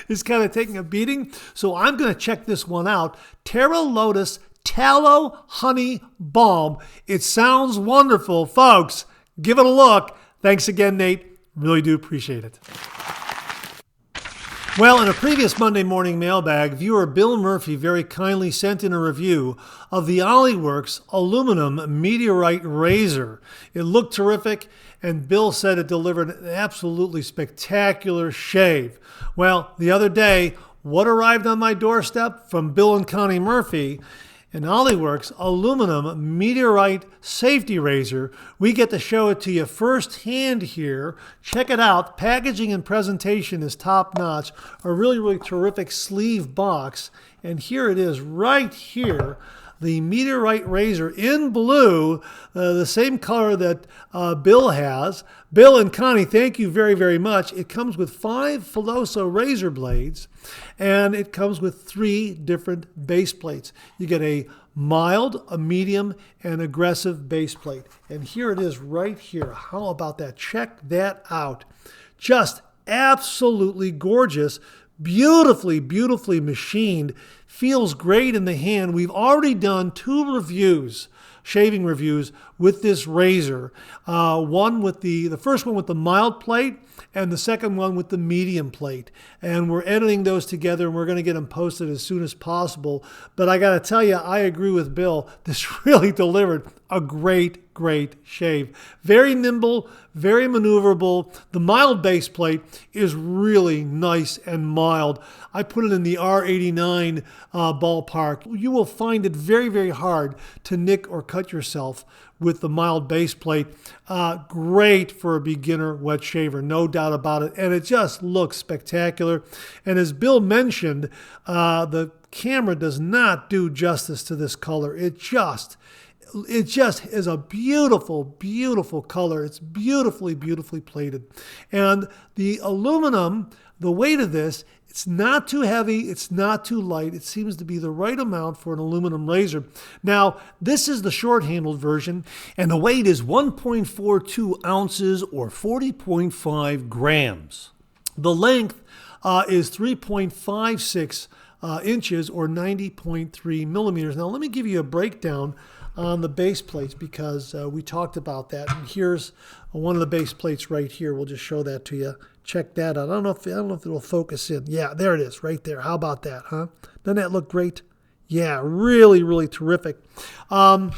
is kind of taking a beating. So I'm going to check this one out. Terra Lotus Tallow Honey Balm. It sounds wonderful, folks. Give it a look. Thanks again, Nate. Really do appreciate it. Well, in a previous Monday Morning Mailbag, viewer Bill Murphy very kindly sent in a review of the Oliworks aluminum meteorite razor. It looked terrific, and Bill said it delivered an absolutely spectacular shave. Well, the other day, what arrived on my doorstep from Bill and Connie Murphy? An Oliworks aluminum meteorite safety razor. We get to show it to you firsthand here. Check it out. Packaging and presentation is top notch. A really, really terrific sleeve box. And here it is right here. The meteorite razor in blue, the same color that Bill has. Bill and Connie, thank you very, very much. It comes with 5 Filoso razor blades, and it comes with 3 different base plates. You get a mild, a medium, and aggressive base plate. And here it is right here. How about that? Check that out. Just absolutely gorgeous. Beautifully, beautifully machined. Feels great in the hand. We've already done 2 reviews shaving reviews with this razor. One with the first one with the mild plate, and the second one with the medium plate. And we're editing those together, and we're going to get them posted as soon as possible. But I got to tell you, I agree with Bill. This really delivered a great shave. Very nimble, very maneuverable. The mild base plate is really nice and mild. I put it in the R89 ballpark. You will find it very hard to nick or cut yourself with the mild base plate. Great for a beginner wet shaver, no doubt about it. And it just looks spectacular. And as Bill mentioned, the camera does not do justice to this color. It just is a beautiful color. It's beautifully plated. And the aluminum, the weight of this, it's not too heavy, it's not too light. It seems to be the right amount for an aluminum razor. Now, this is the short-handled version, and the weight is 1.42 ounces or 40.5 grams. The length is 3.56 inches or 90.3 millimeters. Now, let me give you a breakdown on the base plates because we talked about that. And here's one of the base plates right here. We'll just show that to you. Check that out. I don't know if it'll focus in. Yeah, there it is right there. How about that, huh? Doesn't that look great? Yeah, really terrific. The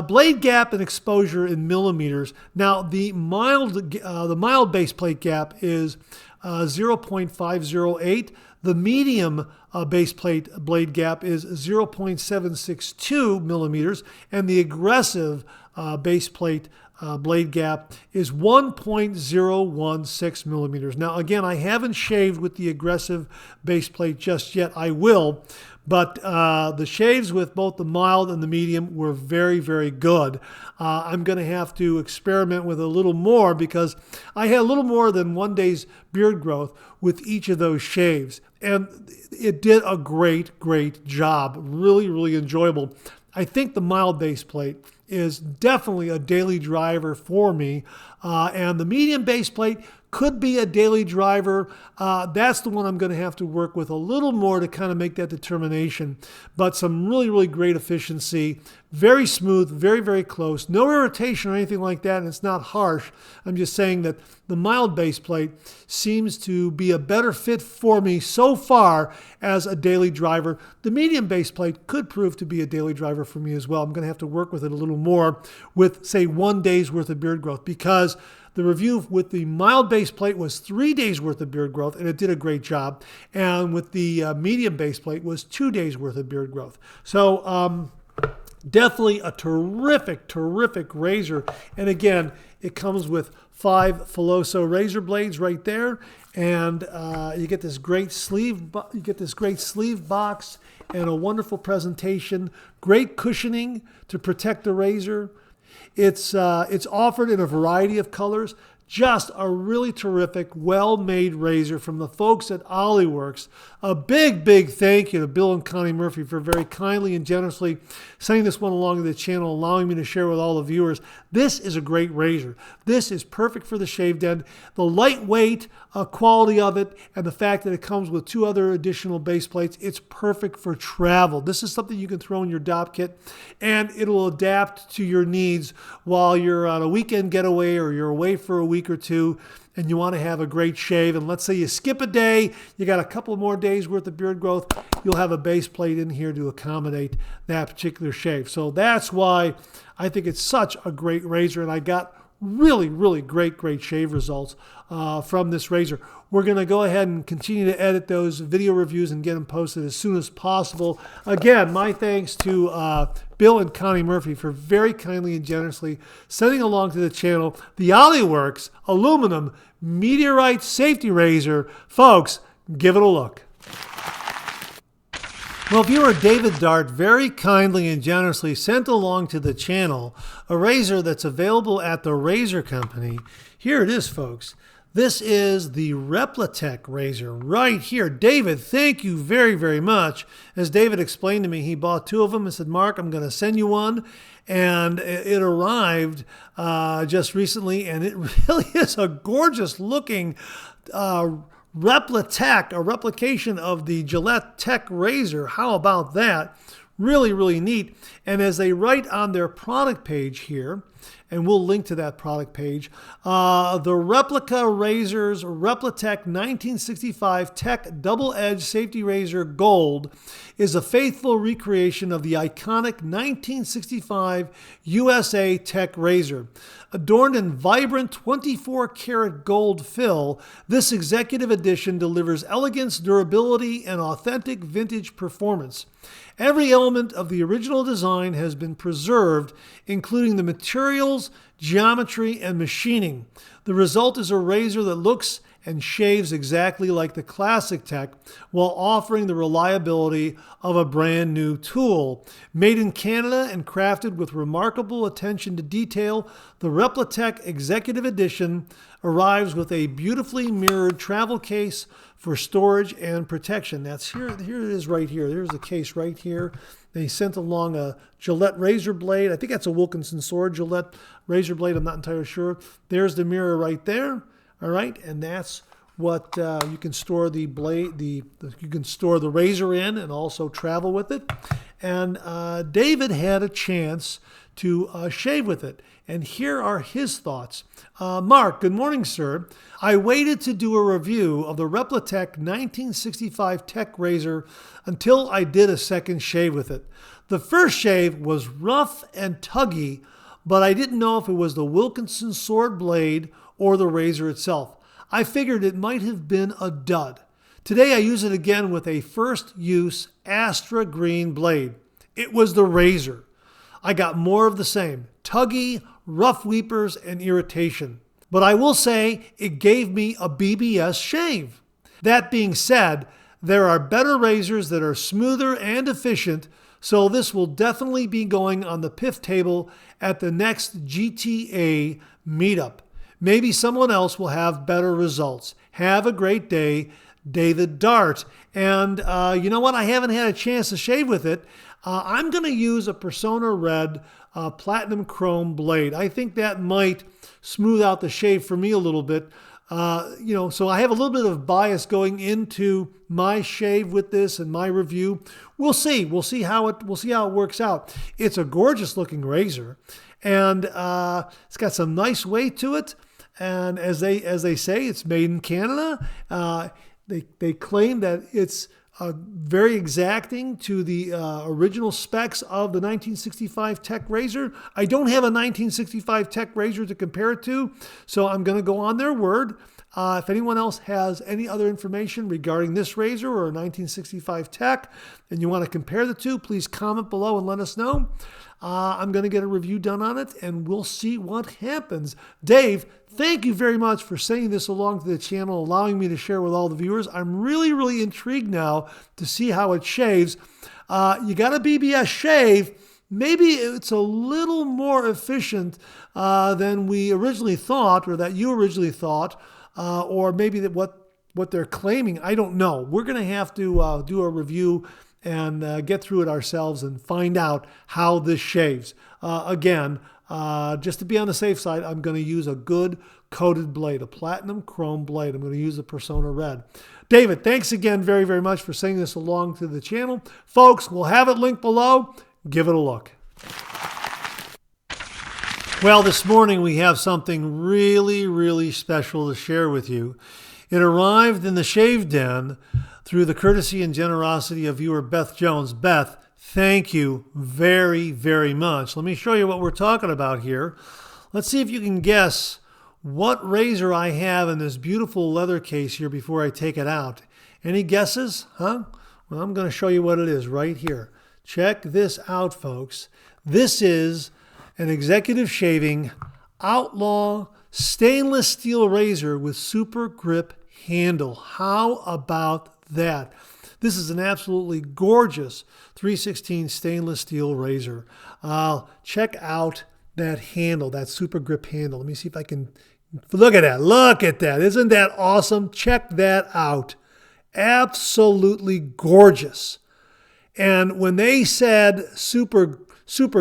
blade gap and exposure in millimeters. Now, the mild base plate gap is 0.508. The medium base plate blade gap is 0.762 millimeters, and the aggressive base plate blade gap is 1.016 millimeters. Now, again, I haven't shaved with the aggressive base plate just yet. I will, but the shaves with both the mild and the medium were very good. I'm going to have to experiment with a little more because I had a little more than 1 day's beard growth with each of those shaves. And it did a great job. Really enjoyable. I think the mild base plate is definitely a daily driver for me. And the medium base plate could be a daily driver. That's the one I'm going to have to work with a little more to kind of make that determination. But some really great efficiency. Very smooth, very close. No irritation or anything like that, and it's not harsh. I'm just saying that the mild base plate seems to be a better fit for me so far as a daily driver. The medium base plate could prove to be a daily driver for me as well. I'm going to have to work with it a little more with, say, 1 day's worth of beard growth because the review with the mild base plate was 3 days worth of beard growth, and it did a great job. And with the medium base plate was 2 days worth of beard growth. So definitely a terrific razor. And again, it comes with 5 Filoso razor blades right there, and you get this great sleeve. You get this great sleeve box and a wonderful presentation. Great cushioning to protect the razor. It's offered in a variety of colors. Just a really terrific, well-made razor from the folks at Oliworks. A big thank you to Bill and Connie Murphy for very kindly and generously sending this one along to the channel, allowing me to share with all the viewers. This is a great razor. This is perfect for the shaved end. The lightweight quality of it and the fact that it comes with 2 other additional base plates, it's perfect for travel. This is something you can throw in your DOP kit, and it'll adapt to your needs while you're on a weekend getaway or you're away for a week or two and you want to have a great shave. And let's say you skip a day, you got a couple more days worth of beard growth, you'll have a base plate in here to accommodate that particular shave. So that's why I think it's such a great razor, and I got really great shave results from this razor. We're going to go ahead and continue to edit those video reviews and get them posted as soon as possible. Again, my thanks to Bill and Connie Murphy for very kindly and generously sending along to the channel the Oliworks aluminum meteorite safety razor. Folks, give it a look. Well, viewer David Dart very kindly and generously sent along to the channel a razor that's available at the Razor Company. Here it is, folks. This is the Replitech razor right here. David, thank you very much. As David explained to me, he bought 2 of them and said, Mark, I'm going to send you one. And it arrived just recently, and it really is a gorgeous looking Replitech, a replication of the Gillette Tech razor. How about that? Really, really neat. And as they write on their product page here, and we'll link to that product page, the replica razors Replitech 1965 Tech Double-Edged Safety Razor Gold is a faithful recreation of the iconic 1965 USA Tech razor. Adorned in vibrant 24-karat gold fill, this executive edition delivers elegance, durability, and authentic vintage performance. Every element of the original design has been preserved, including the materials, geometry, and machining. The result is a razor that looks and shaves exactly like the classic Tech while offering the reliability of a brand new tool. Made in Canada and crafted with remarkable attention to detail, the Replitech Executive Edition arrives with a beautifully mirrored travel case for storage and protection. That's here it is right here. There's the case right here. They sent along a Gillette razor blade. I think that's a Wilkinson Sword Gillette razor blade. I'm not entirely sure. There's the mirror right there. All right, and that's what you can store the blade, you can store the razor in, and also travel with it. And David had a chance to shave with it, and here are his thoughts. Mark, good morning, sir. I waited to do a review of the Replitech 1965 Tech razor until I did a second shave with it. The first shave was rough and tuggy, but I didn't know if it was the Wilkinson Sword blade or the razor itself. I figured it might have been a dud. Today I use it again with a first use Astra green blade. It was the razor. I got more of the same, tuggy, rough weepers, and irritation. But I will say it gave me a BBS shave. That being said, there are better razors that are smoother and efficient, so this will definitely be going on the PIF table at the next GTA meetup. Maybe someone else will have better results. Have a great day, David Dart. And you know what? I haven't had a chance to shave with it. I'm going to use a Persona Red Platinum Chrome blade. I think that might smooth out the shave for me a little bit. So I have a little bit of bias going into my shave with this and my review. We'll see. We'll see how it works out. It's a gorgeous looking razor, and it's got some nice weight to it. And as they say, it's made in Canada. They claim that it's very exacting to the original specs of the 1965 Tech razor. I don't have a 1965 Tech razor to compare it to, so I'm going to go on their word. If anyone else has any other information regarding this razor or a 1965 Tech and you want to compare the two, please comment below and let us know. I'm going to get a review done on it, and we'll see what happens. Dave, thank you very much for sending this along to the channel, allowing me to share with all the viewers. I'm really, really intrigued now to see how it shaves. You got a BBS shave. Maybe it's a little more efficient than we originally thought, or that you originally thought, or maybe that what they're claiming. I don't know. We're going to have to do a review and get through it ourselves and find out how this shaves. Again, just to be on the safe side, I'm going to use a good coated blade, a platinum chrome blade. I'm going to use the Persona Red. David, thanks again very, very much for sending this along to the channel. Folks, we'll have it linked below. Give it a look. Well, this morning we have something really, really special to share with you. It arrived in the Shave Den through the courtesy and generosity of viewer Beth Jones. Beth, thank you very, very much. Let me show you what we're talking about here. Let's see if you can guess what razor I have in this beautiful leather case here before I take it out. Any guesses? Huh? Well, I'm going to show you what it is right here. Check this out, folks. This is an executive shaving Outlaw stainless steel razor with super grip handle. How about that? This is an absolutely gorgeous 3/16 stainless steel razor. Check out that handle, that super grip handle. Let me see if I can, look at that. Look at that. Isn't that awesome? Check that out. Absolutely gorgeous. And when they said super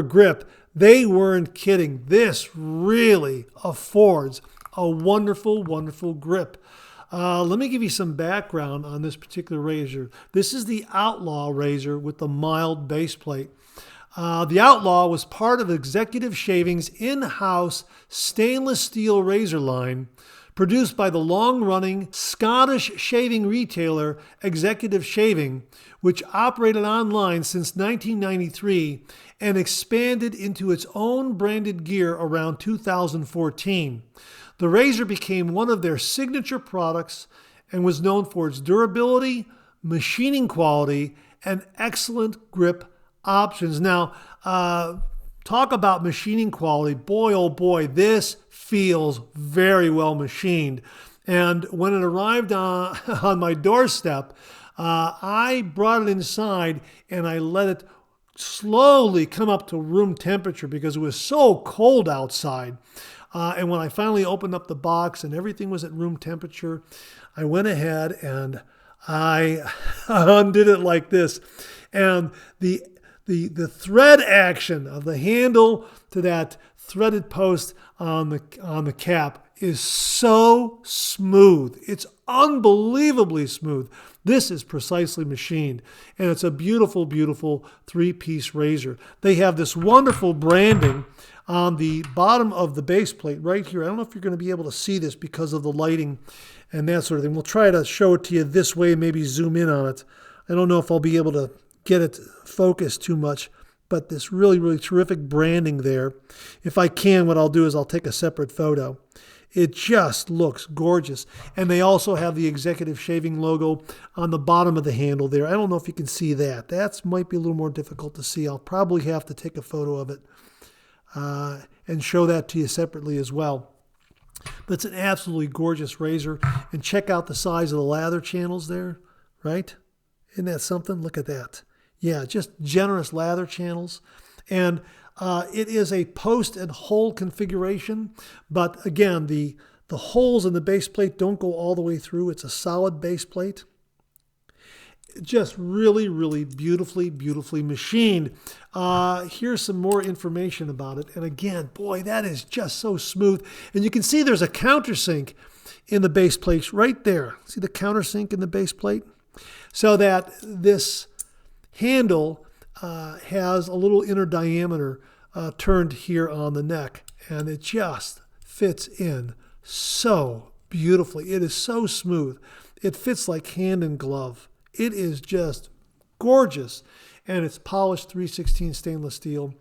grip, they weren't kidding. This really affords a wonderful, wonderful grip. Let me give you some background on this particular razor. This is the Outlaw razor with the mild base plate. The Outlaw was part of Executive Shaving's in-house stainless steel razor line, produced by the long-running Scottish shaving retailer Executive Shaving, which operated online since 1993 and expanded into its own branded gear around 2014. The razor became one of their signature products and was known for its durability, machining quality, and excellent grip options. Now, talk about machining quality. Boy, oh boy, this feels very well machined. And when it arrived on my doorstep, I brought it inside and I let it slowly come up to room temperature because it was so cold outside. And when I finally opened up the box and everything was at room temperature, I went ahead and I undid it like this. And the thread action of the handle to that threaded post on the cap is so smooth. It's unbelievably smooth. This is precisely machined, and it's a beautiful, beautiful three-piece razor. They have this wonderful branding on the bottom of the base plate right here. I don't know if you're going to be able to see this because of the lighting and that sort of thing. We'll try to show it to you this way, maybe zoom in on it. I don't know if I'll be able to get it focused too much, but this really, really terrific branding there. If I can, what I'll do is I'll take a separate photo. It just looks gorgeous. And they also have the Executive Shaving logo on the bottom of the handle there. I don't know if you can see that. That might be a little more difficult to see. I'll probably have to take a photo of it and show that to you separately as well. But it's an absolutely gorgeous razor. And check out the size of the lather channels there, right? Isn't that something? Look at that. Yeah, just generous lather channels. And it is a post and hole configuration. But again, the holes in the base plate don't go all the way through. It's a solid base plate. Just really, really beautifully, beautifully machined. Here's some more information about it. And again, boy, that is just so smooth. And you can see there's a countersink in the base plate right there. See the countersink in the base plate? So that this handle has a little inner diameter turned here on the neck. And it just fits in so beautifully. It is so smooth. It fits like hand in glove. It is just gorgeous, and it's polished 316 stainless steel.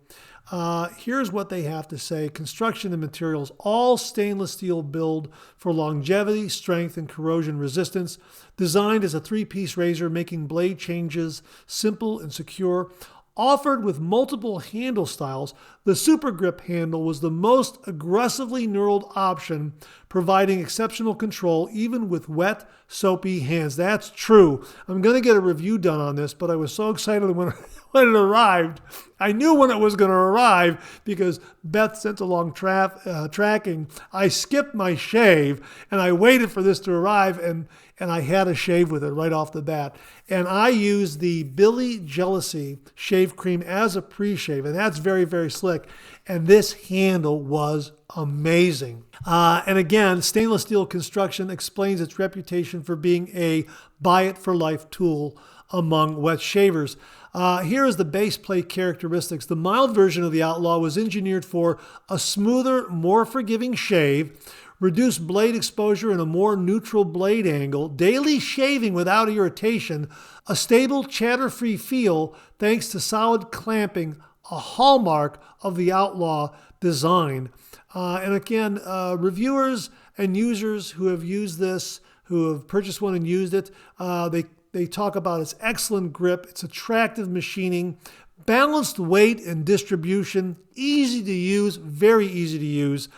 Here's what they have to say. Construction and materials, all stainless steel build for longevity, strength, and corrosion resistance. Designed as a three-piece razor, making blade changes simple and secure. Offered with multiple handle styles, the Super Grip handle was the most aggressively knurled option, providing exceptional control even with wet, soapy hands. That's true. I'm going to get a review done on this, but I was so excited when it arrived. I knew when it was going to arrive because Beth sent along tracking. I skipped my shave, and I waited for this to arrive, and I had a shave with it right off the bat. And I used the Billy Jealousy shave cream as a pre-shave, and that's very, very slick. And this handle was amazing. And again, stainless steel construction explains its reputation for being a buy-it-for-life tool among wet shavers. Here is the base plate characteristics. The mild version of the Outlaw was engineered for a smoother, more forgiving shave, reduced blade exposure and a more neutral blade angle, daily shaving without irritation, a stable chatter-free feel thanks to solid clamping, a hallmark of the Outlaw design. And again, reviewers and users who have used this, who have purchased one and used it, they talk about its excellent grip, its attractive machining, balanced weight and distribution, easy to use, very easy to use.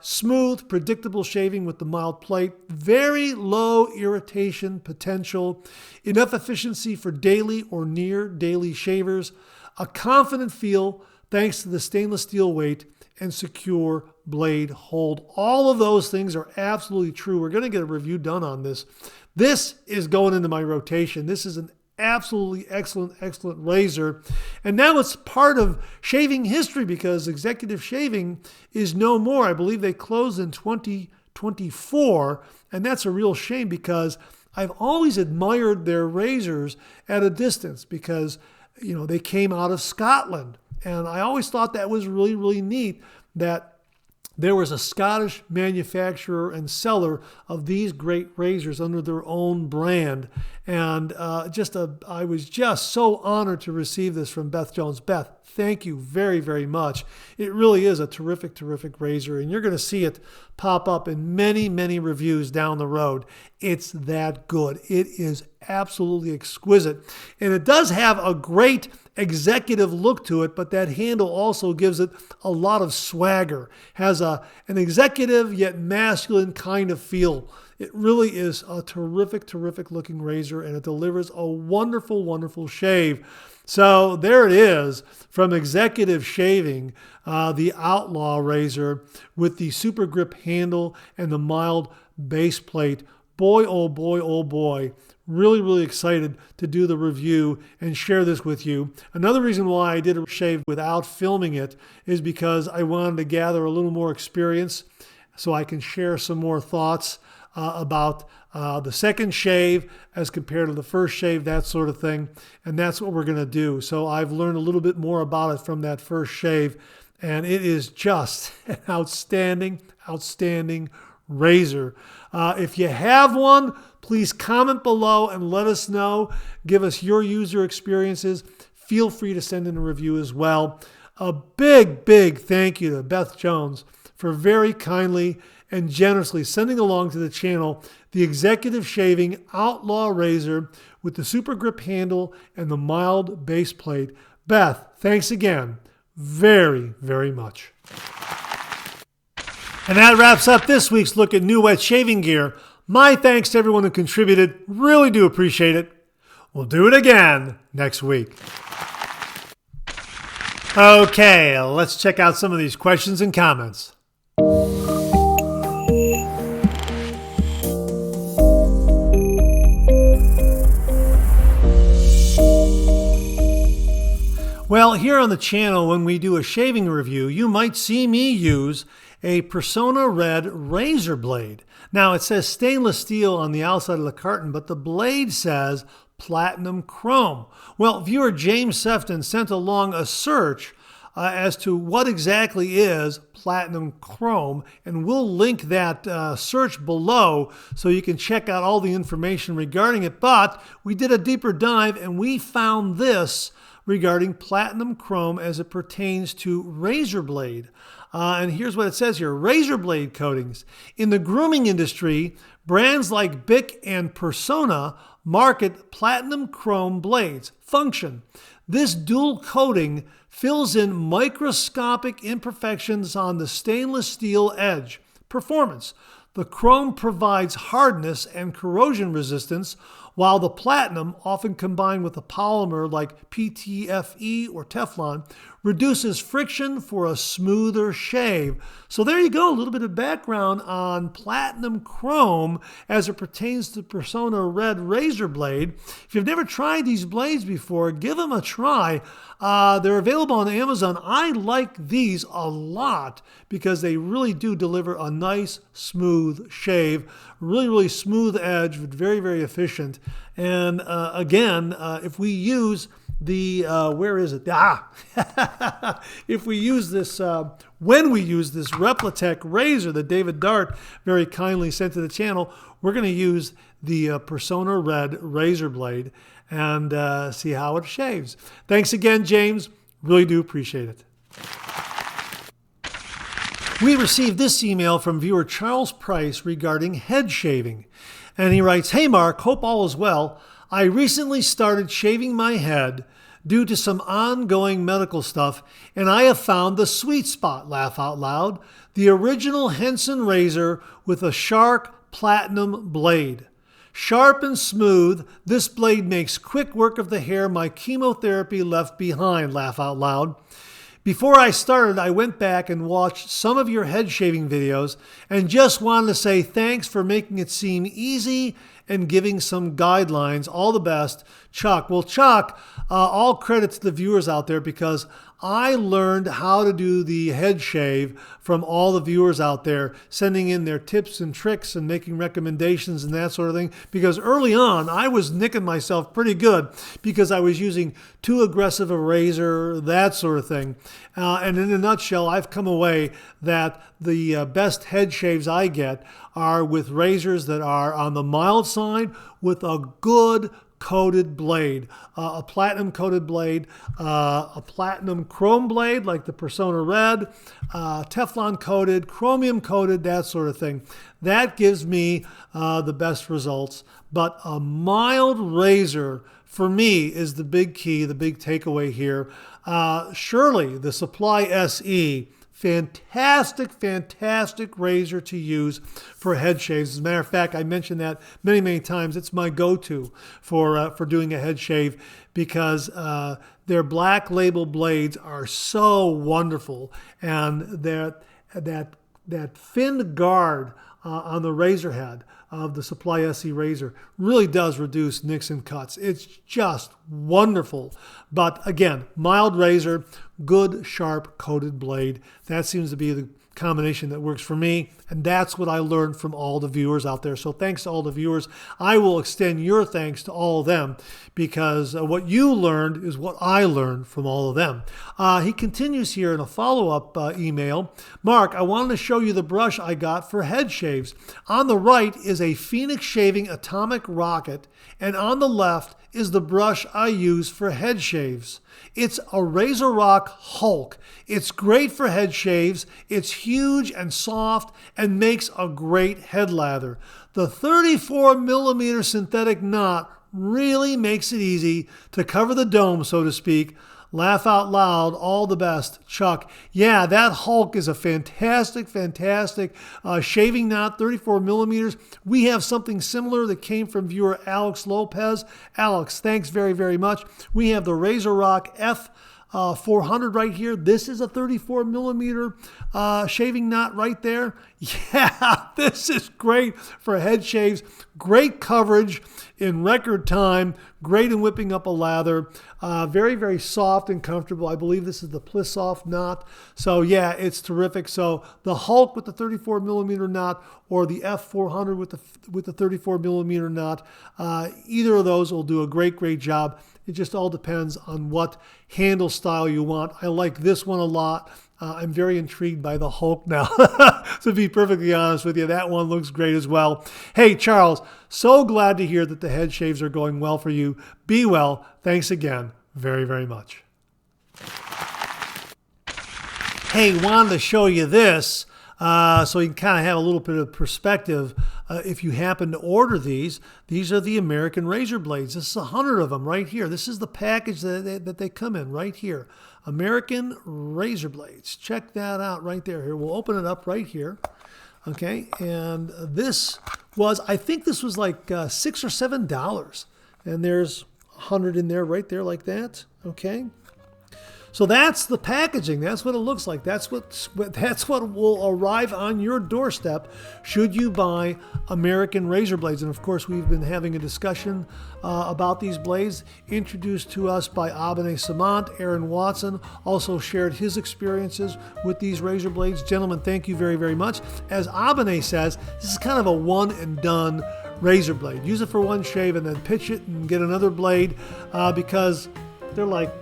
Smooth, predictable shaving with the mild plate, very low irritation potential, enough efficiency for daily or near daily shavers, a confident feel thanks to the stainless steel weight and secure blade hold. All of those things are absolutely true. We're going to get a review done on this. This is going into my rotation. This is an absolutely excellent, excellent razor. And now it's part of shaving history because Executive Shaving is no more. I believe they closed in 2012 2024, and that's a real shame because I've always admired their razors at a distance because, you know, they came out of Scotland. And I always thought that was really, really neat that there was a Scottish manufacturer and seller of these great razors under their own brand. And I was just so honored to receive this from Beth Jones. Beth, thank you very, very much. It really is a terrific, terrific razor. And you're going to see it pop up in many, many reviews down the road. It's that good. It is absolutely exquisite. And it does have a great executive look to it, but that handle also gives it a lot of swagger. Has an executive yet masculine kind of feel. It really is a terrific, terrific looking razor, and it delivers a wonderful, wonderful shave. So there it is from Executive Shaving, the Outlaw razor with the super grip handle and the mild base plate. Boy, oh boy, oh boy. Really, really excited to do the review and share this with you. Another reason why I did a shave without filming it is because I wanted to gather a little more experience so I can share some more thoughts about the second shave as compared to the first shave, that sort of thing. And that's what we're going to do. So I've learned a little bit more about it from that first shave. And it is just an outstanding, outstanding razor. If you have one, please comment below and let us know. Give us your user experiences. Feel free to send in a review as well. A big, big thank you to Beth Jones for very kindly and generously sending along to the channel the Executive Shaving Outlaw razor with the super grip handle and the mild base plate. Beth, thanks again very, very much. And that wraps up this week's look at New Wet Shaving Gear. My thanks to everyone who contributed. Really do appreciate it. We'll do it again next week. Okay, let's check out some of these questions and comments. Well, here on the channel, when we do a shaving review, you might see me use a Persona Red razor blade. Now, it says stainless steel on the outside of the carton, but the blade says platinum chrome. Well, viewer James Sefton sent along a search as to what exactly is platinum chrome, and we'll link that search below so you can check out all the information regarding it. But we did a deeper dive, and we found this regarding platinum chrome as it pertains to razor blade. And here's what it says here. Razor blade coatings. In the grooming industry, brands like Bic and Persona market platinum chrome blades. Function. This dual coating fills in microscopic imperfections on the stainless steel edge. Performance. The chrome provides hardness and corrosion resistance, while the platinum, often combined with a polymer like PTFE or Teflon, reduces friction for a smoother shave. So there you go, a little bit of background on platinum chrome as it pertains to Persona Red razor blade. If you've never tried these blades before, give them a try. They're available on Amazon. I like these a lot because they really do deliver a nice, smooth shave. Really, really smooth edge, but very, very efficient. And again, if we use the, where is it? If we use this, when we use this Replitech razor that David Dart very kindly sent to the channel, we're going to use the Persona Red razor blade and see how it shaves. Thanks again, James. Really do appreciate it. We received this email from viewer Charles Price regarding head shaving. And he writes, "Hey Mark, hope all is well. I recently started shaving my head due to some ongoing medical stuff, and I have found the sweet spot, laugh out loud, the original Henson razor with a sharp platinum blade. Sharp and smooth, this blade makes quick work of the hair my chemotherapy left behind, laugh out loud. Before I started, I went back and watched some of your head shaving videos and just wanted to say thanks for making it seem easy and giving some guidelines. All the best, Chuck. Well, Chuck, all credit to the viewers out there, because I learned how to do the head shave from all the viewers out there, sending in their tips and tricks and making recommendations and that sort of thing. Because early on, I was nicking myself pretty good because I was using too aggressive a razor, that sort of thing. And in a nutshell, I've come away that the best head shaves I get are with razors that are on the mild side with a good coated blade, a platinum coated blade, a platinum chrome blade like the Persona Red, Teflon coated, chromium coated, that sort of thing. That gives me the best results. But a mild razor for me is the big key, the big takeaway here. Surely the Supply SE, fantastic, fantastic razor to use for head shaves. As a matter of fact, I mentioned that many, many times. It's my go-to for doing a head shave because their black label blades are so wonderful, and that finned guard on the razor head of the Supply SE razor really does reduce nicks and cuts. It's just wonderful. But again, mild razor, good, sharp, coated blade. That seems to be the combination that works for me, and that's what I learned from all the viewers out there. So thanks to all the viewers. I will extend your thanks to all of them, because what you learned is what I learned from all of them. He continues here in a follow-up email. Mark, I wanted to show you the brush I got for head shaves. On the right is a Phoenix Shaving Atomic Rocket, and on the left is the brush I use for head shaves. It's a Razor Rock Hulk. It's great for head shaves. It's huge and soft and makes a great head lather. The 34mm synthetic knot really makes it easy to cover the dome, so to speak. Laugh out loud. All the best, Chuck. Yeah, that Hulk is a fantastic, fantastic shaving knot, 34mm. We have something similar that came from viewer Alex Lopez. Alex, thanks very, very much. We have the Razor Rock F400 right here. This is a 34mm shaving knot right there. Yeah, this is great for head shaves. Great coverage in record time. Great in whipping up a lather. Very, very soft and comfortable. I believe this is the Plissoft knot. So yeah, it's terrific. So the Hulk with the 34mm knot, or the F400 with the 34mm knot, either of those will do a great, great job. It just all depends on what handle style you want. I like this one a lot. I'm very intrigued by the Hulk now. To be perfectly honest with you, that one looks great as well. Hey, Charles, so glad to hear that the head shaves are going well for you. Be well. Thanks again very, very much. Hey, wanted to show you this so you can kind of have a little bit of perspective. If you happen to order these are the American razor blades. This is 100 of them right here. This is the package that they come in right here. American razor blades. Check that out right there. Here, we'll open it up right here. Okay, and this was, I think this was like $6 or $7. And there's 100 in there right there like that. Okay. So that's the packaging. That's what it looks like. That's what will arrive on your doorstep should you buy American razor blades. And of course, we've been having a discussion about these blades, introduced to us by Abene Samant. Aaron Watson also shared his experiences with these razor blades. Gentlemen, thank you very, very much. As Abene says, this is kind of a one and done razor blade. Use it for one shave and then pitch it and get another blade because they're like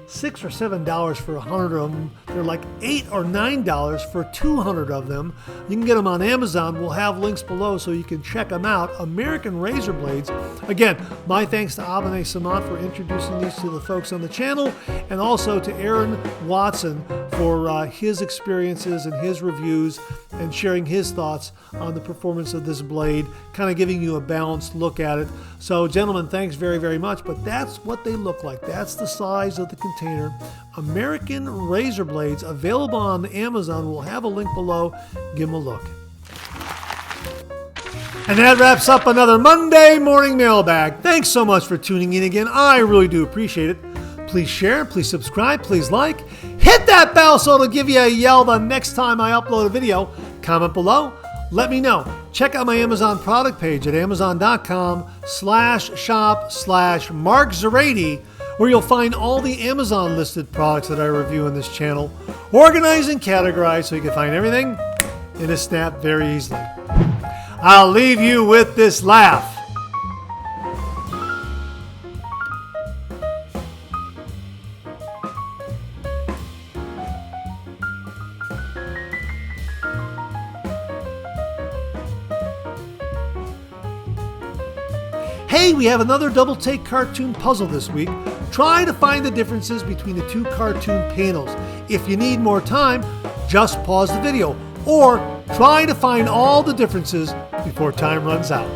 $6 or $7 for 100 of them. They're like $8 or $9 for 200 of them. You can get them on Amazon. We'll have links below so you can check them out. American razor blades. Again, my thanks to Abene Samant for introducing these to the folks on the channel, and also to Aaron Watson for his experiences and his reviews and sharing his thoughts on the performance of this blade, kind of giving you a balanced look at it. So, gentlemen, thanks very, very much. But that's what they look like. That's the size of the container. American razor blades available on Amazon. We'll have a link below. Give them a look. And that wraps up another Monday Morning Mailbag. Thanks so much for tuning in again. I really do appreciate it. Please share, please subscribe, please like. Hit that bell so it'll give you a yell the next time I upload a video. Comment below. Let me know. check out my Amazon product page at amazon.com/shop/Mark Zarady, where you'll find all the Amazon listed products that I review in this channel, organized and categorized so you can find everything in a snap very easily. I'll leave you with this laugh. Hey, we have another double take cartoon puzzle this week. Try to find the differences between the two cartoon panels. If you need more time, just pause the video, or try to find all the differences before time runs out.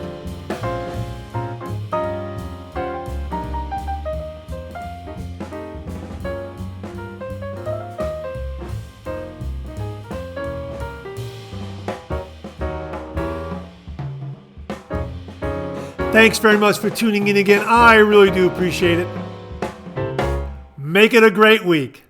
Thanks very much for tuning in again. I really do appreciate it. Make it a great week.